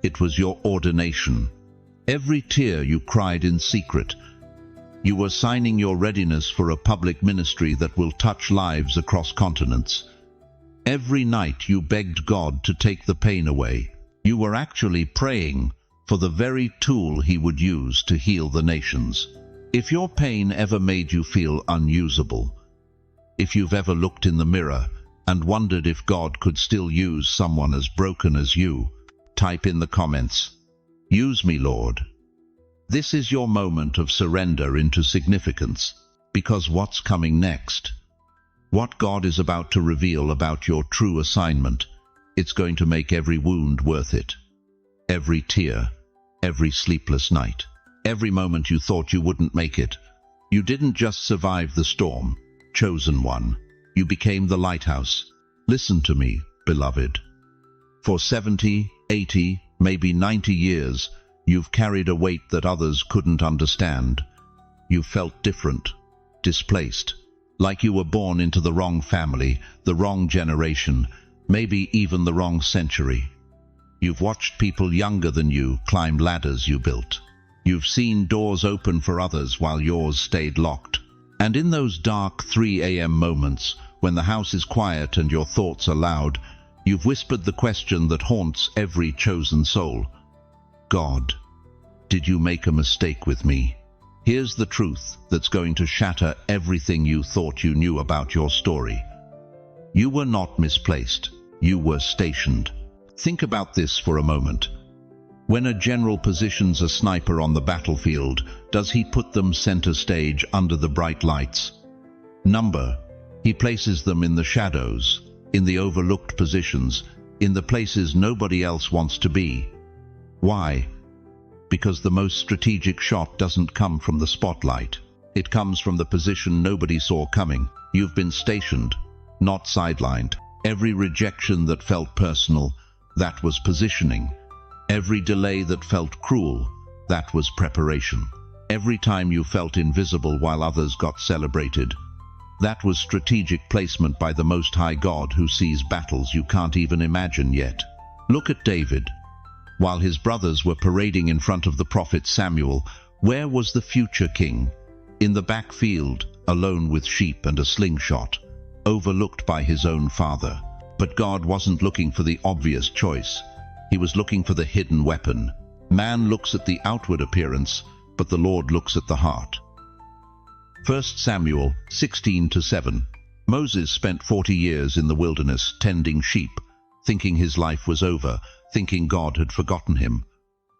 It was your ordination. Every tear you cried in secret, you were signing your readiness for a public ministry that will touch lives across continents. Every night you begged God to take the pain away. You were actually praying for the very tool He would use to heal the nations. If your pain ever made you feel unusable, if you've ever looked in the mirror and wondered if God could still use someone as broken as you, type in the comments, Use me, Lord. This is your moment of surrender into significance, because what's coming next, what God is about to reveal about your true assignment, it's going to make every wound worth it. Every tear, every sleepless night, every moment you thought you wouldn't make it. You didn't just survive the storm, chosen one. You became the lighthouse. Listen to me, beloved. For 70, 80, maybe 90 years, you've carried a weight that others couldn't understand. You felt different, displaced, like you were born into the wrong family, the wrong generation, maybe even the wrong century. You've watched people younger than you climb ladders you built. You've seen doors open for others while yours stayed locked. And in those dark 3 a.m. moments, when the house is quiet and your thoughts are loud, you've whispered the question that haunts every chosen soul. God, did you make a mistake with me? Here's the truth that's going to shatter everything you thought you knew about your story. You were not misplaced. You were stationed. Think about this for a moment. When a general positions a sniper on the battlefield, does he put them center stage under the bright lights? Number, he places them in the shadows, in the overlooked positions, in the places nobody else wants to be. Why? Because the most strategic shot doesn't come from the spotlight. It comes from the position nobody saw coming. You've been stationed, not sidelined. Every rejection that felt personal, that was positioning. Every delay that felt cruel, that was preparation. Every time you felt invisible while others got celebrated, that was strategic placement by the Most High God who sees battles you can't even imagine yet. Look at David. While his brothers were parading in front of the prophet Samuel, where was the future king? In the backfield, alone with sheep and a slingshot, overlooked by his own father. But God wasn't looking for the obvious choice. He was looking for the hidden weapon. Man looks at the outward appearance, but the Lord looks at the heart. 1 Samuel 16-7. Moses spent 40 years in the wilderness tending sheep, thinking his life was over, thinking God had forgotten him.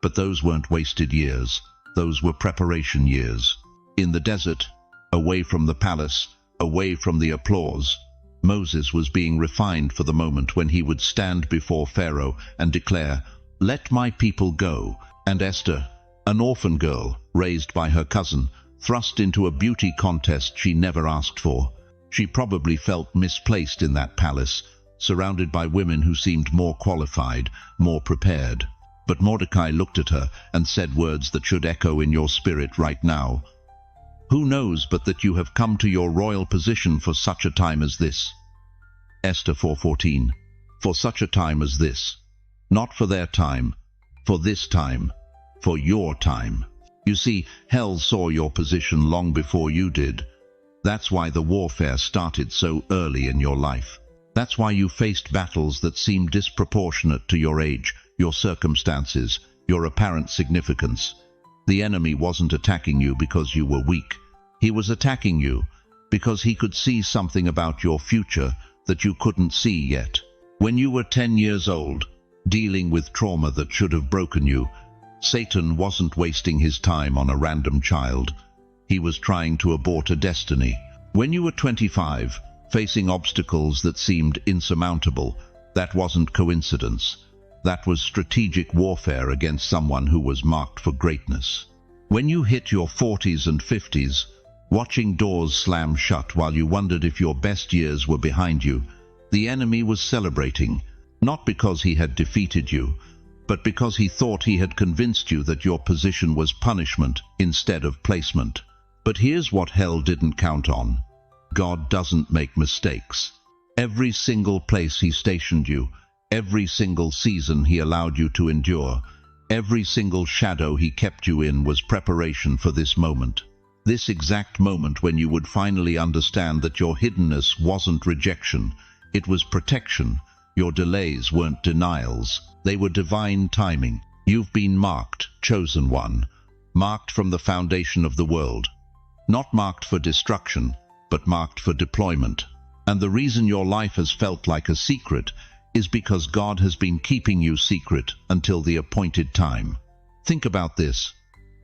But those weren't wasted years. Those were preparation years. In the desert, away from the palace, away from the applause, Moses was being refined for the moment when he would stand before Pharaoh and declare, "Let my people go." And Esther, an orphan girl raised by her cousin, thrust into a beauty contest she never asked for. She probably felt misplaced in that palace, surrounded by women who seemed more qualified, more prepared. But Mordecai looked at her and said words that should echo in your spirit right now. Who knows but that you have come to your royal position for such a time as this? Esther 4:14. For such a time as this. Not for their time, for this time, for your time. You see, hell saw your position long before you did. That's why the warfare started so early in your life. That's why you faced battles that seemed disproportionate to your age, your circumstances, your apparent significance. The enemy wasn't attacking you because you were weak. He was attacking you because he could see something about your future that you couldn't see yet. When you were 10 years old, dealing with trauma that should have broken you, Satan wasn't wasting his time on a random child. He was trying to abort a destiny. When you were 25, facing obstacles that seemed insurmountable, that wasn't coincidence. That was strategic warfare against someone who was marked for greatness. When you hit your 40s and 50s, watching doors slam shut while you wondered if your best years were behind you, the enemy was celebrating, not because he had defeated you, but because he thought he had convinced you that your position was punishment instead of placement. But here's what hell didn't count on. God doesn't make mistakes. Every single place he stationed you, every single season he allowed you to endure, every single shadow he kept you in was preparation for this moment. This exact moment when you would finally understand that your hiddenness wasn't rejection, it was protection. Your delays weren't denials, they were divine timing. You've been marked, chosen one, marked from the foundation of the world. Not marked for destruction, but marked for deployment. And the reason your life has felt like a secret is because God has been keeping you secret until the appointed time. Think about this.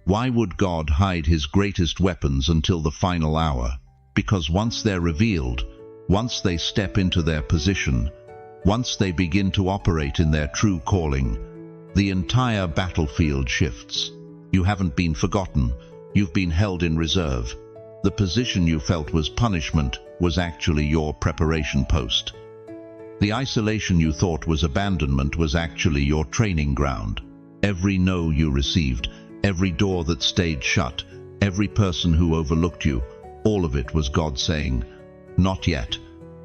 Why would God hide his greatest weapons until the final hour? Because once they're revealed, once they step into their position, once they begin to operate in their true calling, the entire battlefield shifts. You haven't been forgotten. You've been held in reserve. The position you felt was punishment was actually your preparation post. The isolation you thought was abandonment was actually your training ground. Every no you received, every door that stayed shut, every person who overlooked you, all of it was God saying, "Not yet.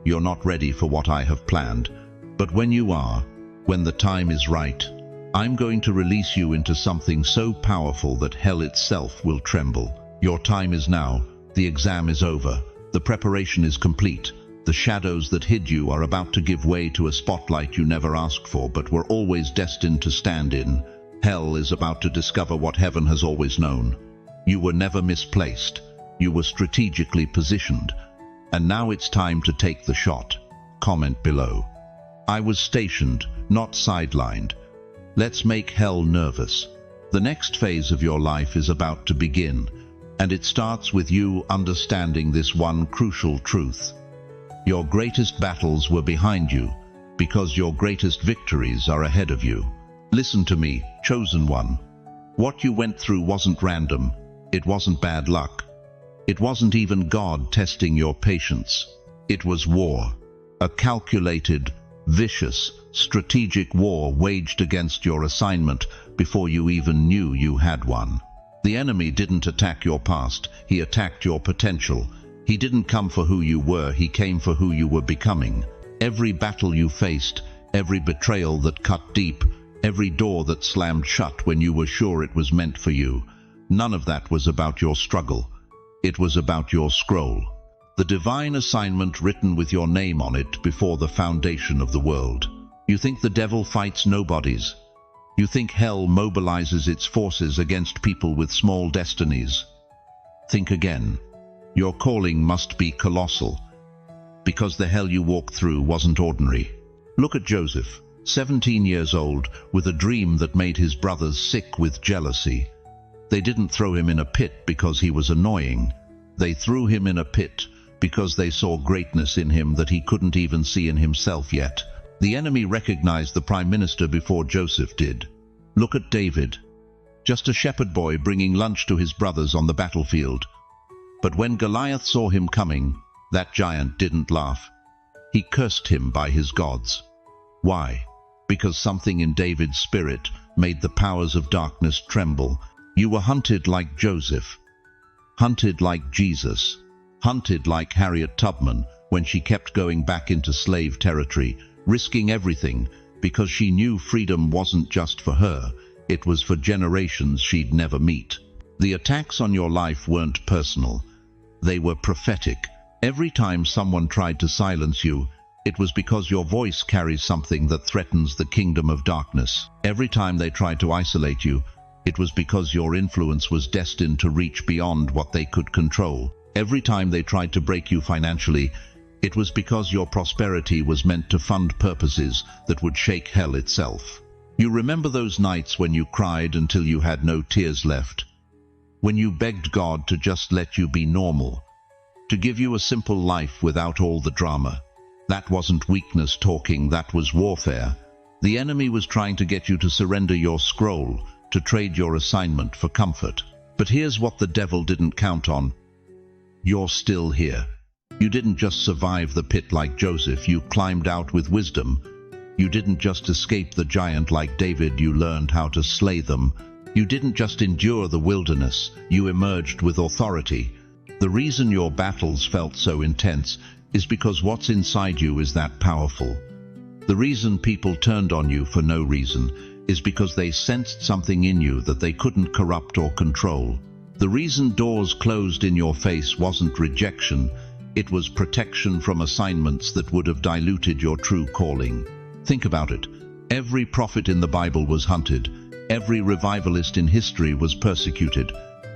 You're not ready for what I have planned. But when you are, when the time is right, I'm going to release you into something so powerful that hell itself will tremble. Your time is now. The exam is over. The preparation is complete. The shadows that hid you are about to give way to a spotlight you never asked for but were always destined to stand in. Hell is about to discover what heaven has always known. You were never misplaced. You were strategically positioned. And now it's time to take the shot. Comment below. I was stationed, not sidelined. Let's make hell nervous. The next phase of your life is about to begin, and it starts with you understanding this one crucial truth. Your greatest battles were behind you, because your greatest victories are ahead of you. Listen to me, chosen one. What you went through wasn't random. It wasn't bad luck. It wasn't even God testing your patience. It was war. A calculated, vicious, strategic war waged against your assignment before you even knew you had one. The enemy didn't attack your past, he attacked your potential. He didn't come for who you were, he came for who you were becoming. Every battle you faced, every betrayal that cut deep, every door that slammed shut when you were sure it was meant for you, none of that was about your struggle. It was about your scroll. The divine assignment written with your name on it before the foundation of the world. You think the devil fights nobodies. You think hell mobilizes its forces against people with small destinies. Think again. Your calling must be colossal, because the hell you walked through wasn't ordinary. Look at Joseph, 17 years old, with a dream that made his brothers sick with jealousy. They didn't throw him in a pit because he was annoying. They threw him in a pit because they saw greatness in him that he couldn't even see in himself yet. The enemy recognized the prime minister before Joseph did. Look at David, just a shepherd boy bringing lunch to his brothers on the battlefield. But when Goliath saw him coming, that giant didn't laugh. He cursed him by his gods. Why? Because something in David's spirit made the powers of darkness tremble. You were hunted like Joseph, hunted like Jesus, hunted like Harriet Tubman when she kept going back into slave territory, risking everything because she knew freedom wasn't just for her, it was for generations she'd never meet. The attacks on your life weren't personal. They were prophetic. Every time someone tried to silence you, it was because your voice carries something that threatens the kingdom of darkness. Every time they tried to isolate you, it was because your influence was destined to reach beyond what they could control. Every time they tried to break you financially, it was because your prosperity was meant to fund purposes that would shake hell itself. You remember those nights when you cried until you had no tears left, when you begged God to just let you be normal, to give you a simple life without all the drama. That wasn't weakness talking, that was warfare. The enemy was trying to get you to surrender your scroll, to trade your assignment for comfort. But here's what the devil didn't count on. You're still here. You didn't just survive the pit like Joseph, you climbed out with wisdom. You didn't just escape the giant like David, you learned how to slay them. You didn't just endure the wilderness, you emerged with authority. The reason your battles felt so intense is because what's inside you is that powerful. The reason people turned on you for no reason is because they sensed something in you that they couldn't corrupt or control. The reason doors closed in your face wasn't rejection, it was protection from assignments that would have diluted your true calling. Think about it. Every prophet in the Bible was hunted. Every revivalist in history was persecuted.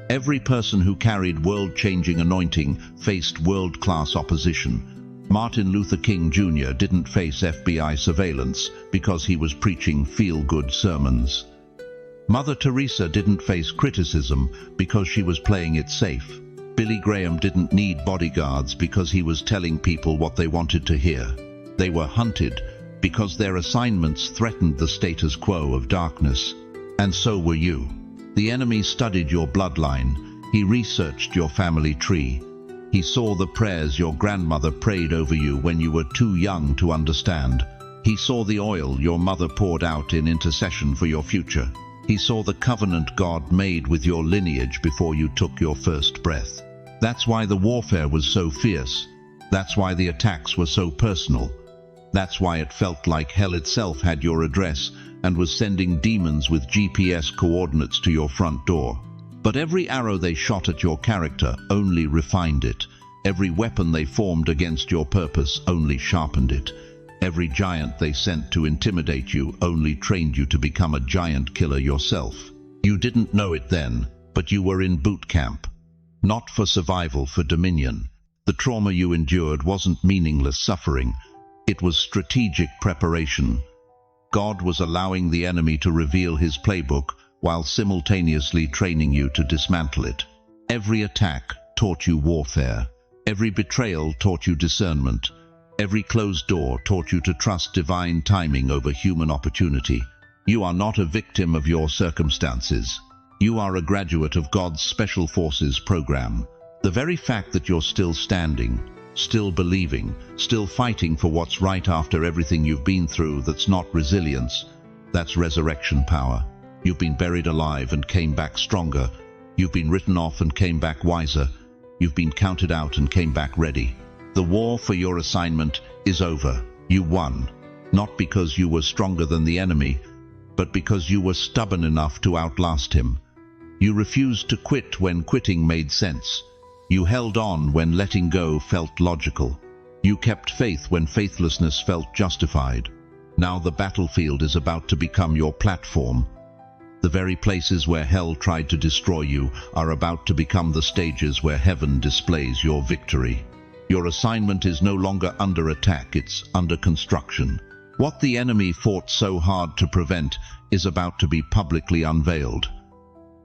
Every person who carried world-changing anointing faced world-class opposition. Martin Luther King Jr. didn't face FBI surveillance because he was preaching feel-good sermons. Mother Teresa didn't face criticism because she was playing it safe. Billy Graham didn't need bodyguards because he was telling people what they wanted to hear. They were hunted because their assignments threatened the status quo of darkness. And so were you. The enemy studied your bloodline. He researched your family tree. He saw the prayers your grandmother prayed over you when you were too young to understand. He saw the oil your mother poured out in intercession for your future. He saw the covenant God made with your lineage before you took your first breath. That's why the warfare was so fierce. That's why the attacks were so personal. That's why it felt like hell itself had your address and was sending demons with GPS coordinates to your front door. But every arrow they shot at your character only refined it. Every weapon they formed against your purpose only sharpened it. Every giant they sent to intimidate you only trained you to become a giant killer yourself. You didn't know it then, but you were in boot camp. Not for survival, for dominion. The trauma you endured wasn't meaningless suffering. It was strategic preparation. God was allowing the enemy to reveal his playbook while simultaneously training you to dismantle it. Every attack taught you warfare. Every betrayal taught you discernment. Every closed door taught you to trust divine timing over human opportunity. You are not a victim of your circumstances. You are a graduate of God's Special Forces program. The very fact that you're still standing, still believing, still fighting for what's right after everything you've been through, that's not resilience, that's resurrection power. You've been buried alive and came back stronger. You've been written off and came back wiser. You've been counted out and came back ready. The war for your assignment is over. You won. Not because you were stronger than the enemy, but because you were stubborn enough to outlast him. You refused to quit when quitting made sense. You held on when letting go felt logical. You kept faith when faithlessness felt justified. Now the battlefield is about to become your platform. The very places where hell tried to destroy you are about to become the stages where heaven displays your victory. Your assignment is no longer under attack, it's under construction. What the enemy fought so hard to prevent is about to be publicly unveiled.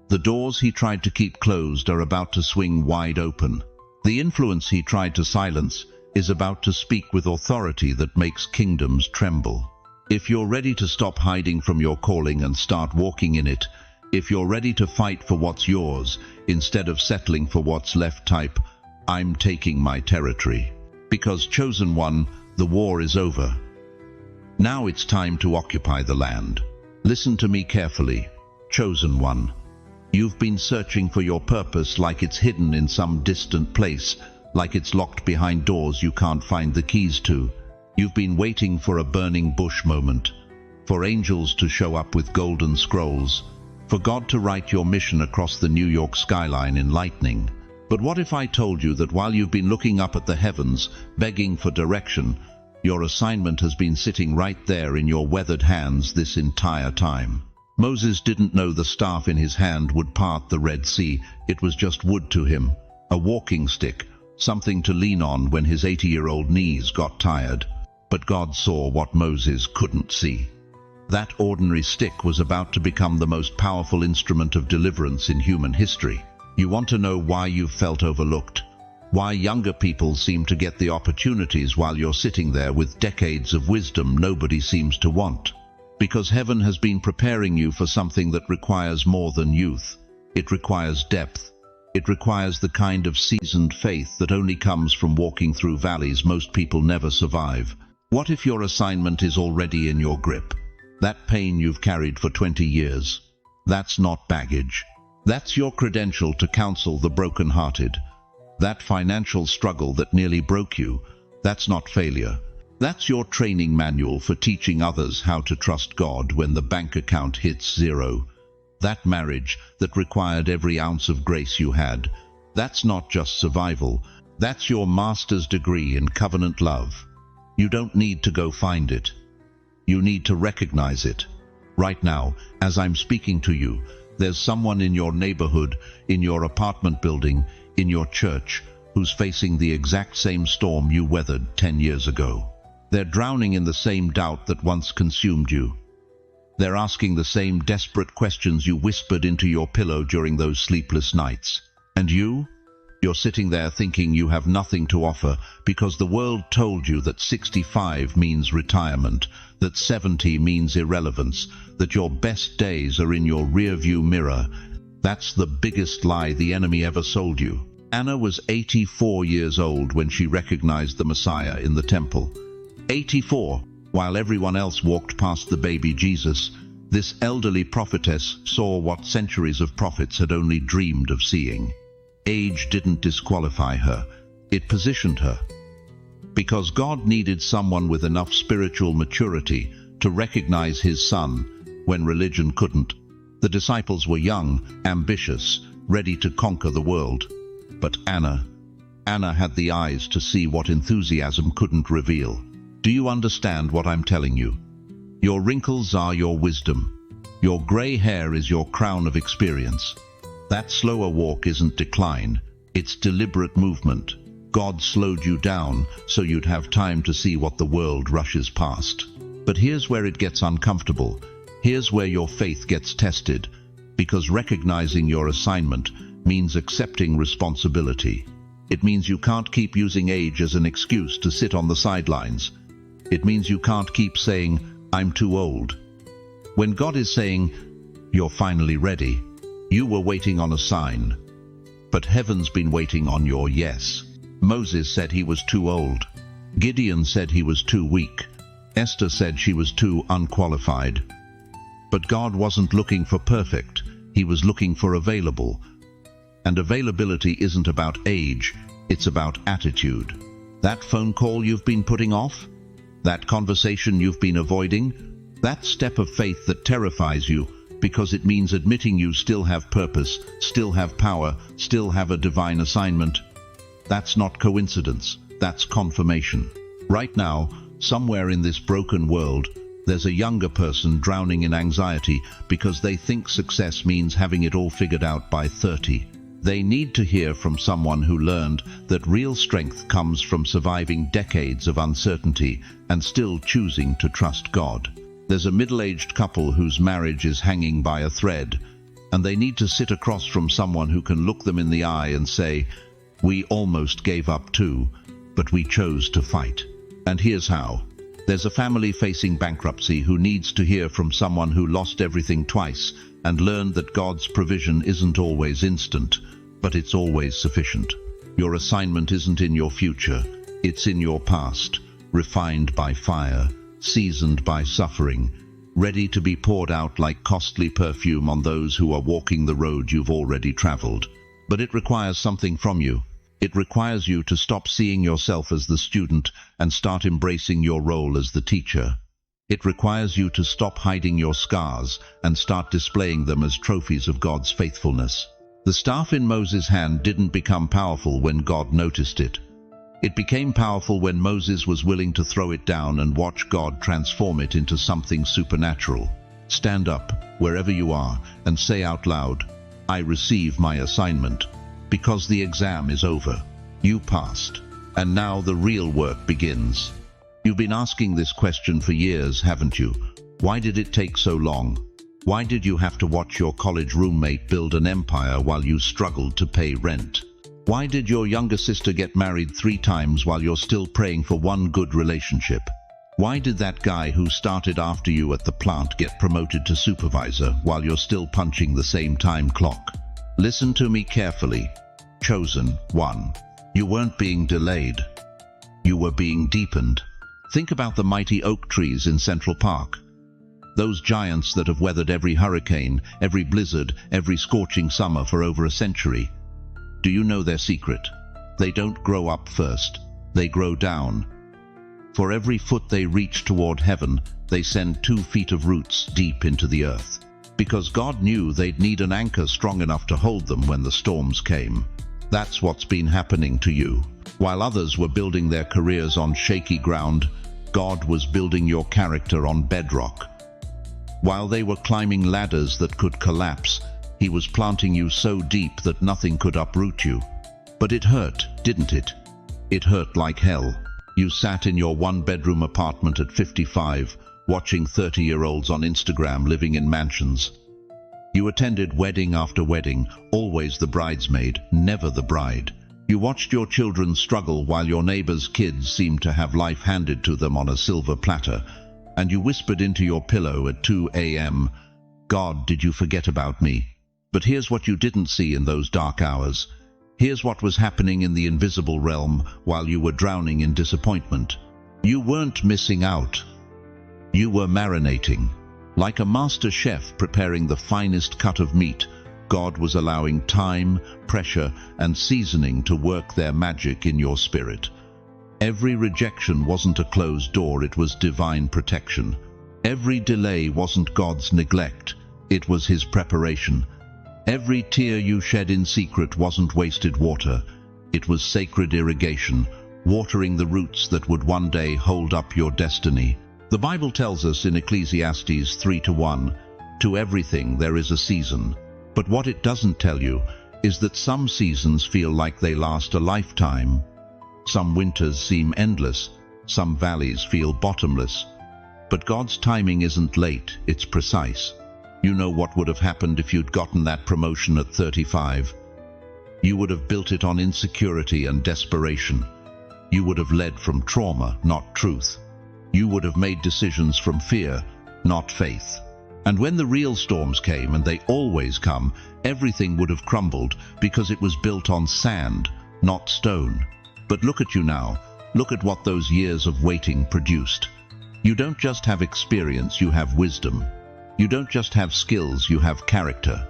The doors he tried to keep closed are about to swing wide open. The influence he tried to silence is about to speak with authority that makes kingdoms tremble. If you're ready to stop hiding from your calling and start walking in it, if you're ready to fight for what's yours instead of settling for what's left, type, "I'm taking my territory." Because, chosen one, the war is over. Now it's time to occupy the land. Listen to me carefully, chosen one. You've been searching for your purpose like it's hidden in some distant place, like it's locked behind doors you can't find the keys to. You've been waiting for a burning bush moment, for angels to show up with golden scrolls, for God to write your mission across the New York skyline in lightning. But what if I told you that while you've been looking up at the heavens, begging for direction, your assignment has been sitting right there in your weathered hands this entire time? Moses didn't know the staff in his hand would part the Red Sea. It was just wood to him, a walking stick, something to lean on when his 80-year-old knees got tired. But God saw what Moses couldn't see. That ordinary stick was about to become the most powerful instrument of deliverance in human history. You want to know why you've felt overlooked? Why younger people seem to get the opportunities while you're sitting there with decades of wisdom nobody seems to want? Because heaven has been preparing you for something that requires more than youth. It requires depth. It requires the kind of seasoned faith that only comes from walking through valleys most people never survive. What if your assignment is already in your grip? That pain you've carried for 20 years. That's not baggage. That's your credential to counsel the broken-hearted. That financial struggle that nearly broke you, that's not failure. That's your training manual for teaching others how to trust God when the bank account hits zero. That marriage that required every ounce of grace you had, that's not just survival. That's your master's degree in covenant love. You don't need to go find it. You need to recognize it. Right now, as I'm speaking to you, there's someone in your neighborhood, in your apartment building, in your church, who's facing the exact same storm you weathered 10 years ago. They're drowning in the same doubt that once consumed you. They're asking the same desperate questions you whispered into your pillow during those sleepless nights. And you're sitting there thinking you have nothing to offer because the world told you that 65 means retirement, that 70 means irrelevance, that your best days are in your rearview mirror. That's the biggest lie the enemy ever sold you. Anna was 84 years old when she recognized the Messiah in the temple. 84, while everyone else walked past the baby Jesus, this elderly prophetess saw what centuries of prophets had only dreamed of seeing. Age didn't disqualify her, it positioned her. Because God needed someone with enough spiritual maturity to recognize his son when religion couldn't. The disciples were young, ambitious, ready to conquer the world. But Anna had the eyes to see what enthusiasm couldn't reveal. Do you understand what I'm telling you? Your wrinkles are your wisdom. Your gray hair is your crown of experience. That slower walk isn't decline, it's deliberate movement. God slowed you down so you'd have time to see what the world rushes past. But here's where it gets uncomfortable. Here's where your faith gets tested, because recognizing your assignment means accepting responsibility. It means you can't keep using age as an excuse to sit on the sidelines. It means you can't keep saying, "I'm too old." When God is saying, "You're finally ready," you were waiting on a sign. But heaven's been waiting on your yes. Moses said he was too old. Gideon said he was too weak. Esther said she was too unqualified. But God wasn't looking for perfect, he was looking for available. And availability isn't about age, it's about attitude. That phone call you've been putting off? That conversation you've been avoiding? That step of faith that terrifies you because it means admitting you still have purpose, still have power, still have a divine assignment? That's not coincidence, that's confirmation. Right now, somewhere in this broken world, there's a younger person drowning in anxiety because they think success means having it all figured out by 30. They need to hear from someone who learned that real strength comes from surviving decades of uncertainty and still choosing to trust God. There's a middle-aged couple whose marriage is hanging by a thread, and they need to sit across from someone who can look them in the eye and say, "We almost gave up too, but we chose to fight." And here's how. There's a family facing bankruptcy who needs to hear from someone who lost everything twice and learned that God's provision isn't always instant, but it's always sufficient. Your assignment isn't in your future, it's in your past, refined by fire, seasoned by suffering, ready to be poured out like costly perfume on those who are walking the road you've already traveled. But it requires something from you. It requires you to stop seeing yourself as the student and start embracing your role as the teacher. It requires you to stop hiding your scars and start displaying them as trophies of God's faithfulness. The staff in Moses' hand didn't become powerful when God noticed it. It became powerful when Moses was willing to throw it down and watch God transform it into something supernatural. Stand up, wherever you are, and say out loud, "I receive my assignment," because the exam is over. You passed, and now the real work begins. You've been asking this question for years, haven't you? Why did it take so long? Why did you have to watch your college roommate build an empire while you struggled to pay rent? Why did your younger sister get married 3 times while you're still praying for one good relationship? Why did that guy who started after you at the plant get promoted to supervisor while you're still punching the same time clock? Listen to me carefully. Chosen one. You weren't being delayed. You were being deepened. Think about the mighty oak trees in Central Park. Those giants that have weathered every hurricane, every blizzard, every scorching summer for over a century. Do you know their secret? They don't grow up first. They grow down. For every foot they reach toward heaven, they send 2 feet of roots deep into the earth. Because God knew they'd need an anchor strong enough to hold them when the storms came. That's what's been happening to you. While others were building their careers on shaky ground, God was building your character on bedrock. While they were climbing ladders that could collapse, He was planting you so deep that nothing could uproot you. But it hurt, didn't it? It hurt like hell. You sat in your 1-bedroom apartment at 55, watching 30-year-olds on Instagram living in mansions. You attended wedding after wedding, always the bridesmaid, never the bride. You watched your children struggle while your neighbor's kids seemed to have life handed to them on a silver platter, and you whispered into your pillow at 2 a.m., "God, did you forget about me?" But here's what you didn't see in those dark hours. Here's what was happening in the invisible realm while you were drowning in disappointment. You weren't missing out. You were marinating. Like a master chef preparing the finest cut of meat, God was allowing time, pressure, and seasoning to work their magic in your spirit. Every rejection wasn't a closed door, it was divine protection. Every delay wasn't God's neglect, it was His preparation. Every tear you shed in secret wasn't wasted water, it was sacred irrigation, watering the roots that would one day hold up your destiny. The Bible tells us in Ecclesiastes 3:1, "To everything there is a season." But what it doesn't tell you is that some seasons feel like they last a lifetime. Some winters seem endless, some valleys feel bottomless. But God's timing isn't late, it's precise. You know what would have happened if you'd gotten that promotion at 35. You would have built it on insecurity and desperation. You would have led from trauma, not truth. You would have made decisions from fear, not faith. And when the real storms came, and they always come, everything would have crumbled because it was built on sand, not stone. But look at you now. Look at what those years of waiting produced. You don't just have experience, you have wisdom. You don't just have skills, you have character.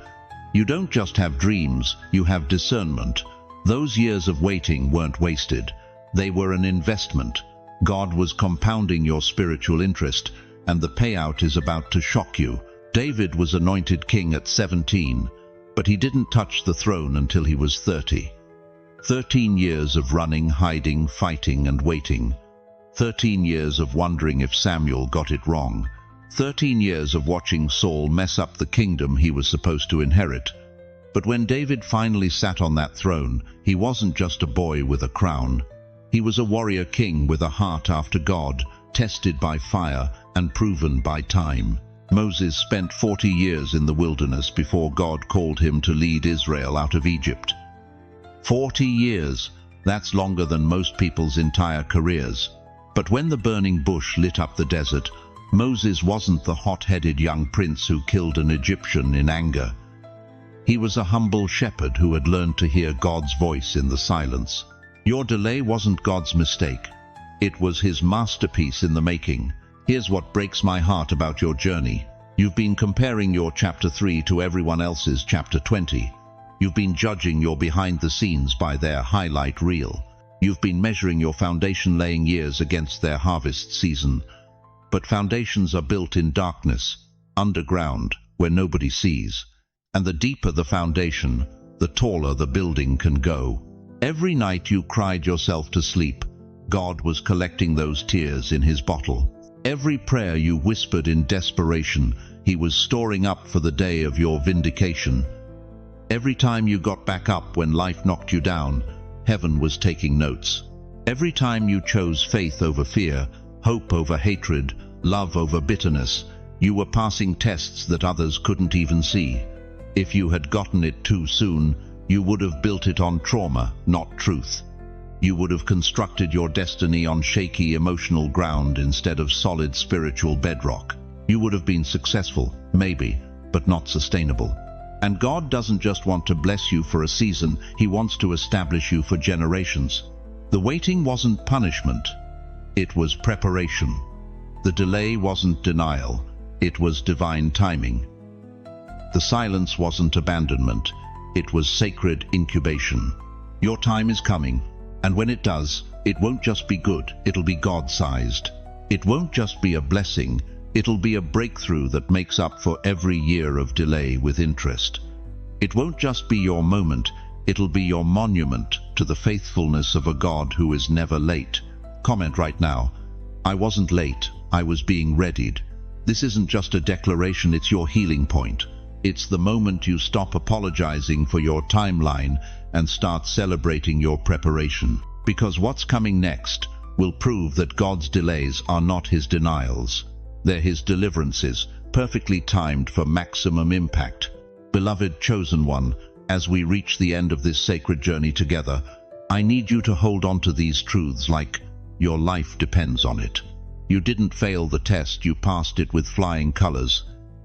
You don't just have dreams, you have discernment. Those years of waiting weren't wasted. They were an investment. God was compounding your spiritual interest, and the payout is about to shock you. David was anointed king at 17, but he didn't touch the throne until he was 30. 13 years of running, hiding, fighting, and waiting. 13 years of wondering if Samuel got it wrong. 13 years of watching Saul mess up the kingdom he was supposed to inherit. But when David finally sat on that throne, he wasn't just a boy with a crown. He was a warrior king with a heart after God, tested by fire and proven by time. Moses spent 40 years in the wilderness before God called him to lead Israel out of Egypt. 40 years, that's longer than most people's entire careers. But when the burning bush lit up the desert, Moses wasn't the hot-headed young prince who killed an Egyptian in anger. He was a humble shepherd who had learned to hear God's voice in the silence. Your delay wasn't God's mistake. It was His masterpiece in the making. Here's what breaks my heart about your journey. You've been comparing your chapter 3 to everyone else's chapter 20. You've been judging your behind the scenes by their highlight reel. You've been measuring your foundation laying years against their harvest season. But foundations are built in darkness, underground, where nobody sees. And the deeper the foundation, the taller the building can go. Every night you cried yourself to sleep, God was collecting those tears in His bottle. Every prayer you whispered in desperation, He was storing up for the day of your vindication. Every time you got back up when life knocked you down, heaven was taking notes. Every time you chose faith over fear, hope over hatred, love over bitterness, You were passing tests that others couldn't even see. If you had gotten it too soon, you would have built it on trauma, not truth. You would have constructed your destiny on shaky emotional ground instead of solid spiritual bedrock. You would have been successful, maybe, but not sustainable. And God doesn't just want to bless you for a season, He wants to establish you for generations. The waiting wasn't punishment, it was preparation. The delay wasn't denial, it was divine timing. The silence wasn't abandonment, it was sacred incubation. Your time is coming, and when it does, it won't just be good, it'll be God-sized. It won't just be a blessing, it'll be a breakthrough that makes up for every year of delay with interest. It won't just be your moment, it'll be your monument to the faithfulness of a God who is never late. Comment right now, I wasn't late, I was being readied. This isn't just a declaration, it's your healing point. It's the moment you stop apologizing for your timeline and start celebrating your preparation. Because what's coming next will prove that God's delays are not His denials. They're His deliverances, perfectly timed for maximum impact. Beloved chosen one, as we reach the end of this sacred journey together, I need you to hold on to these truths like your life depends on it. You didn't fail the test, you passed it with flying colors.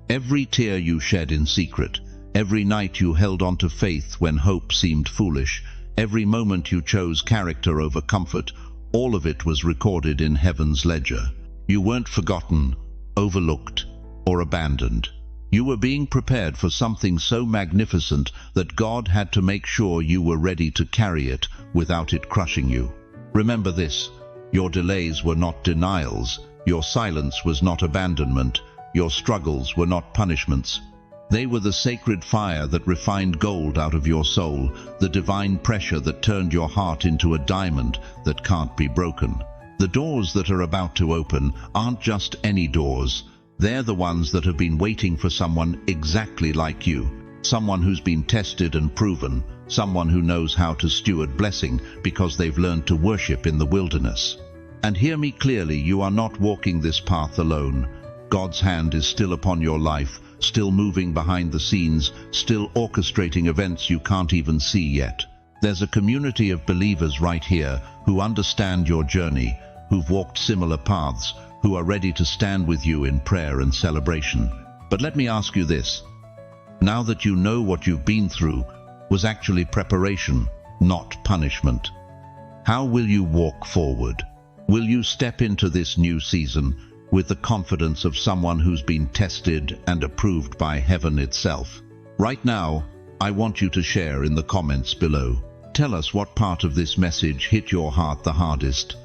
Every tear you shed in secret, every night you held on to faith when hope seemed foolish, every moment you chose character over comfort, all of it was recorded in heaven's ledger. You weren't forgotten, overlooked, or abandoned. You were being prepared for something so magnificent that God had to make sure you were ready to carry it without it crushing you. Remember this, your delays were not denials, your silence was not abandonment, your struggles were not punishments. They were the sacred fire that refined gold out of your soul, the divine pressure that turned your heart into a diamond that can't be broken. The doors that are about to open aren't just any doors. They're the ones that have been waiting for someone exactly like you. Someone who's been tested and proven. Someone who knows how to steward blessing because they've learned to worship in the wilderness. And hear me clearly, you are not walking this path alone. God's hand is still upon your life, still moving behind the scenes, still orchestrating events you can't even see yet. There's a community of believers right here who understand your journey, who've walked similar paths, who are ready to stand with you in prayer and celebration. But let me ask you this. Now that you know what you've been through was actually preparation, not punishment, how will you walk forward? Will you step into this new season with the confidence of someone who's been tested and approved by heaven itself? Right now, I want you to share in the comments below. Tell us what part of this message hit your heart the hardest.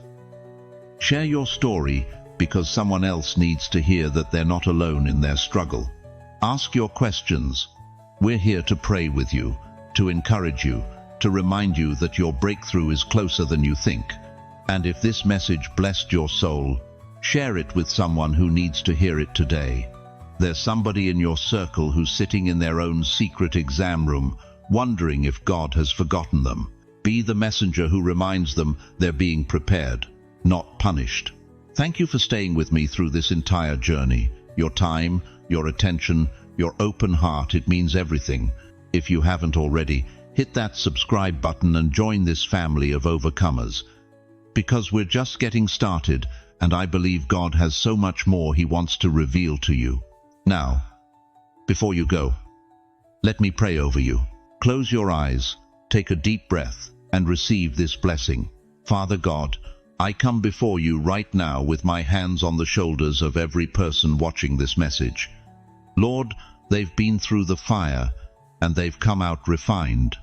Share your story because someone else needs to hear that they're not alone in their struggle. Ask your questions. We're here to pray with you, to encourage you, to remind you that your breakthrough is closer than you think. And if this message blessed your soul, share it with someone who needs to hear it today. There's somebody in your circle who's sitting in their own secret exam room, wondering if God has forgotten them. Be the messenger who reminds them they're being prepared, not punished. Thank you for staying with me through this entire journey. Your time, your attention, your open heart, it means everything. If you haven't already, hit that subscribe button and join this family of overcomers. Because we're just getting started, and I believe God has so much more He wants to reveal to you. Now, before you go, let me pray over you. Close your eyes, take a deep breath, and receive this blessing. Father God, I come before you right now with my hands on the shoulders of every person watching this message. Lord, they've been through the fire, and they've come out refined.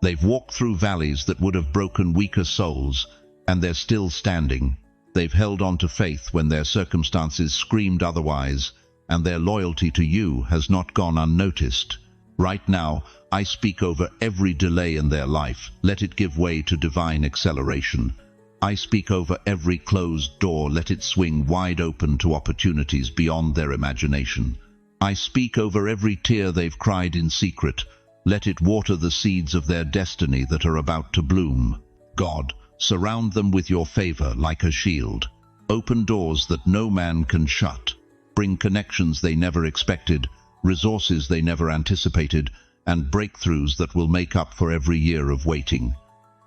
They've walked through valleys that would have broken weaker souls, and they're still standing. They've held on to faith when their circumstances screamed otherwise, and their loyalty to you has not gone unnoticed. Right now, I speak over every delay in their life. Let it give way to divine acceleration. I speak over every closed door. Let it swing wide open to opportunities beyond their imagination. I speak over every tear they've cried in secret. Let it water the seeds of their destiny that are about to bloom. God, surround them with your favor like a shield. Open doors that no man can shut. bring connections they never expected, resources they never anticipated, and breakthroughs that will make up for every year of waiting.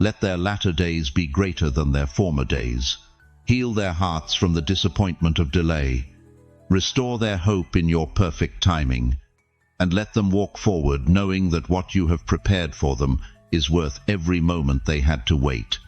Let their latter days be greater than their former days. Heal their hearts from the disappointment of delay. Restore their hope in your perfect timing, and let them walk forward knowing that what you have prepared for them is worth every moment they had to wait.